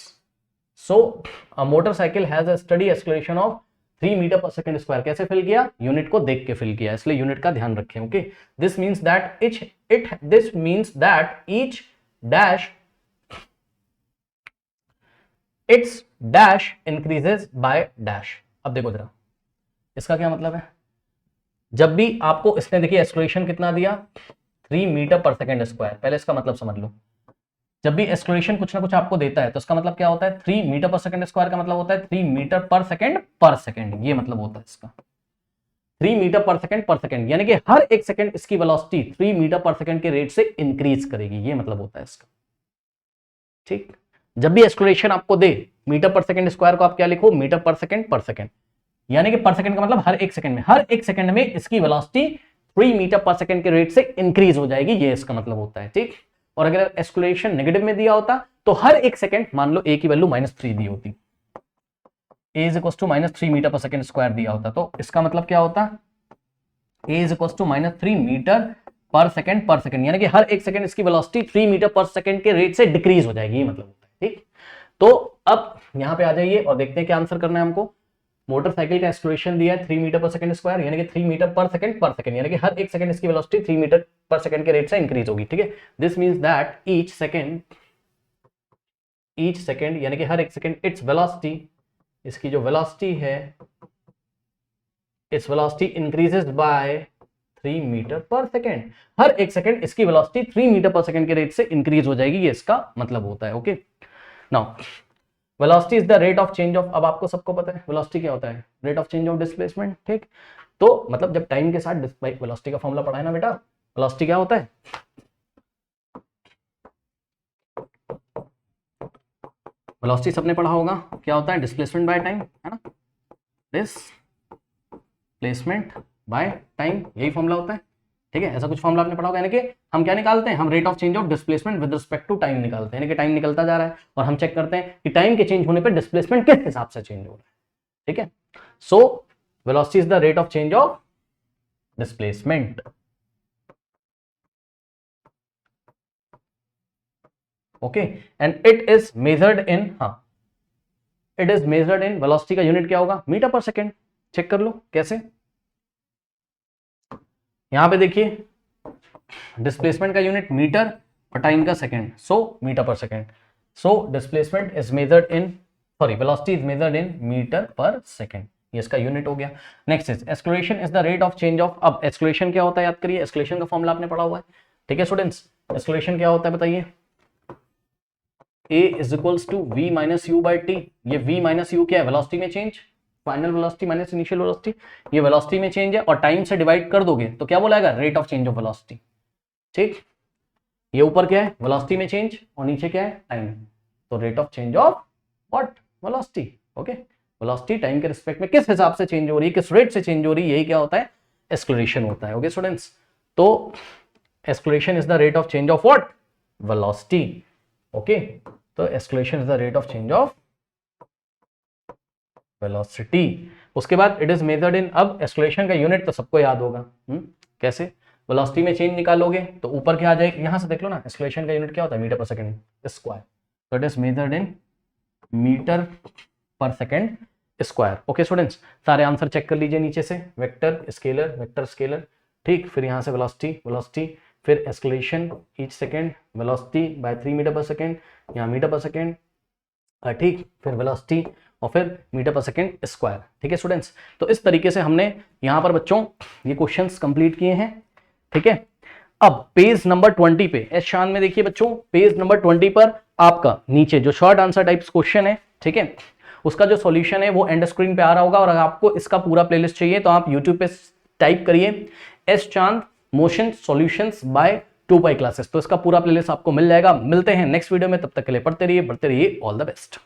So a motorcycle has a steady acceleration of 3 metre पर सेकेंड स्क्वायर, कैसे फिल किया, यूनिट को देख के फिल किया, इसलिए यूनिट का ध्यान रखें, okay. This means that each dash it's dash increases by dash. अब देखो जरा, इसका क्या मतलब है, जब भी आपको इसने देखिए एक्सक्लेरेशन कितना दिया, 3 मीटर पर सेकेंड स्क्वायर, पहले इसका मतलब समझ लो। जब भी एक्सक्लेरेशन कुछ ना कुछ आपको देता है तो इसका मतलब क्या होता है, 3 मीटर पर सेकेंड स्क्वायर का मतलब होता है 3 मीटर पर सेकेंड, ये मतलब होता है इसका, 3 मीटर पर सेकेंड, यानी कि हर एक सेकेंड इसकी वेलोसिटी 3 मीटर पर सेकेंड के रेट से इंक्रीज करेगी, ये मतलब होता है इसका, ठीक। जब भी एक्सक्लेरेशन आपको दे मीटर पर सेकेंड स्क्वायर को आप क्या लिखो, मीटर पर सेकेंड, यानी कि पर सेकेंड का मतलब हर एक सेकेंड में इसकी वेलोसिटी 3 मीटर पर सेकेंड के रेट से इंक्रीज हो जाएगी, ये इसका मतलब होता है, ठीक। और अगर एक्सक्लेरेशन नेगेटिव में दिया होता तो हर एक सेकेंड, मान लो ए की वैल्यू -3 दी होती, ए इज इक्वल टू -3 मीटर पर सेकेंड स्क्वायर दिया होता, तो इसका मतलब क्या होता, ए इज इक्वल टू -3 मीटर पर सेकेंड, यानी कि हर एक सेकेंड इसकी वेलोसिटी 3 मीटर पर सेकेंड के रेट से डिक्रीज हो जाएगी, ये मतलब होता है, ठीक। तो अब यहां पे आ जाइए और देखते हैं क्या आंसर करना है हमको। मोटरसाइकिल का एक्सक्लेरेशन दिया है 3 मीटर पर सेकेंड स्क्वायर, यानी कि 3 मीटर पर सेकेंड, यानी कि हर एक सेकेंड इसकी वेलोसिटी 3 मीटर पर सेकेंड के रेट से इंक्रीज होगी, ठीक है। This means that each second यानी कि हर एक सेकेंड इट्स वेलोसिटी, इसकी जो वेलोसिटी है, its velocity increases by 3 metre पर सेकेंड, हर एक सेकेंड इसकी वेलोसिटी 3 मीटर पर सेकेंड के रेट से इंक्रीज हो जाएगी, ये इसका मतलब होता है, okay. Now velocity is the rate of change of, अब आपको सबको पता है वेलोसिटी क्या होता है, rate of change of displacement, ठीक। तो मतलब जब टाइम के साथ वेलोसिटी का फॉर्मूला पढ़ा है ना बेटा, वेलोसिटी क्या होता है, वेलोसिटी सबने पढ़ा होगा, क्या होता है, डिस्प्लेसमेंट बाय टाइम, है ना, डिस्प्लेसमेंट बाय टाइम, यही फॉर्मूला होता है, ठीक है। ऐसा कुछ फॉर्मूला आपने पढ़ा होगा, यानी कि हम क्या निकालते हैं, हम rate of change of displacement with respect to time निकालते हैं, यानी कि टाइम निकलता जा रहा है और हम चेक करते हैं कि टाइम के चेंज होने पर डिस्प्लेसमेंट किस हिसाब से चेंज हो रहा है, ठीक है। So velocity is the rate of change of displacement, okay, and it is measured in, हाँ, it is measured in, velocity का यूनिट क्या होगा, मीटर पर सेकेंड, चेक कर लो कैसे, यहां पे देखिए डिस्प्लेसमेंट का यूनिट मीटर और टाइम का सेकेंड, सो मीटर पर second, so displacement is measured in, sorry velocity is measured in metre पर सेकेंड, ये इसका यूनिट हो गया। Next is acceleration is the rate of change of, अब एक्सक्लेरेशन क्या होता है याद करिए, एक्सक्लेरेशन का फॉर्मूला आपने पढ़ा हुआ है, ठीक है स्टूडेंट्स। एक्सक्लेरेशन क्या होता है बताइए, a is equals to v minus u by t, ये v माइनस यू क्या है, वेलोसिटी में change, final velocity minus initial velocity, ये वेलोसिटी में चेंज है और टाइम से डिवाइड कर दोगे तो क्या बोलाएगा, rate of change of velocity, ठीक। ये ऊपर क्या है, वेलोसिटी में चेंज और नीचे क्या है, टाइम, तो rate of change of what, velocity, okay. Velocity time के रिस्पेक्ट में किस हिसाब से चेंज हो रही है, किस रेट से चेंज हो रही है, यही क्या होता है, एक्सक्लेरेशन होता है, ओके स्टूडेंट्स। तो acceleration is the rate of change of what, velocity, okay. तो acceleration is the rate of change of velocity. उसके बाद इट इज मेजर्ड इन, अब एक्सक्लेरेशन का यूनिट तो सबको याद होगा, कैसे, वेलोसिटी में चेंज निकालोगे तो ऊपर क्या आ जाएगा, यहां से देख लो ना, एक्सक्लेरेशन का यूनिट क्या होता है, मीटर पर सेकेंड स्क्वायर, तो it is measured in metre पर सेकेंड स्क्वायर, ओके स्टूडेंट्स। सारे आंसर चेक कर लीजिए नीचे से, वेक्टर स्केलर, ठीक, फिर यहां से वेलोसिटी, फिर acceleration each second, velocity by 3 metre पर सेकेंड, यहाँ मीटर पर सेकेंड, ठीक, फिर वेलोसिटी और फिर मीटर पर सेकेंड स्क्वायर, ठीक है स्टूडेंट्स। तो इस तरीके से हमने यहाँ पर बच्चों ये क्वेश्चंस कंप्लीट किए हैं, ठीक है। अब पेज नंबर 20 पे एस शान में देखिए बच्चों, पेज नंबर 20 पर आपका नीचे जो शॉर्ट आंसर टाइप्स क्वेश्चन है, ठीक है, उसका जो सॉल्यूशन है वो एंड स्क्रीन पे आ रहा होगा, और अगर आपको इसका पूरा प्लेलिस्ट चाहिए तो आप यूट्यूब पे टाइप करिए S Chand motion solutions by 2 pi classes, तो इसका पूरा प्लेलिस्ट आपको मिल जाएगा। मिलते हैं नेक्स्ट वीडियो में, तब तक के लिए पढ़ते रहिए, बढ़ते रहिए, ऑल द बेस्ट।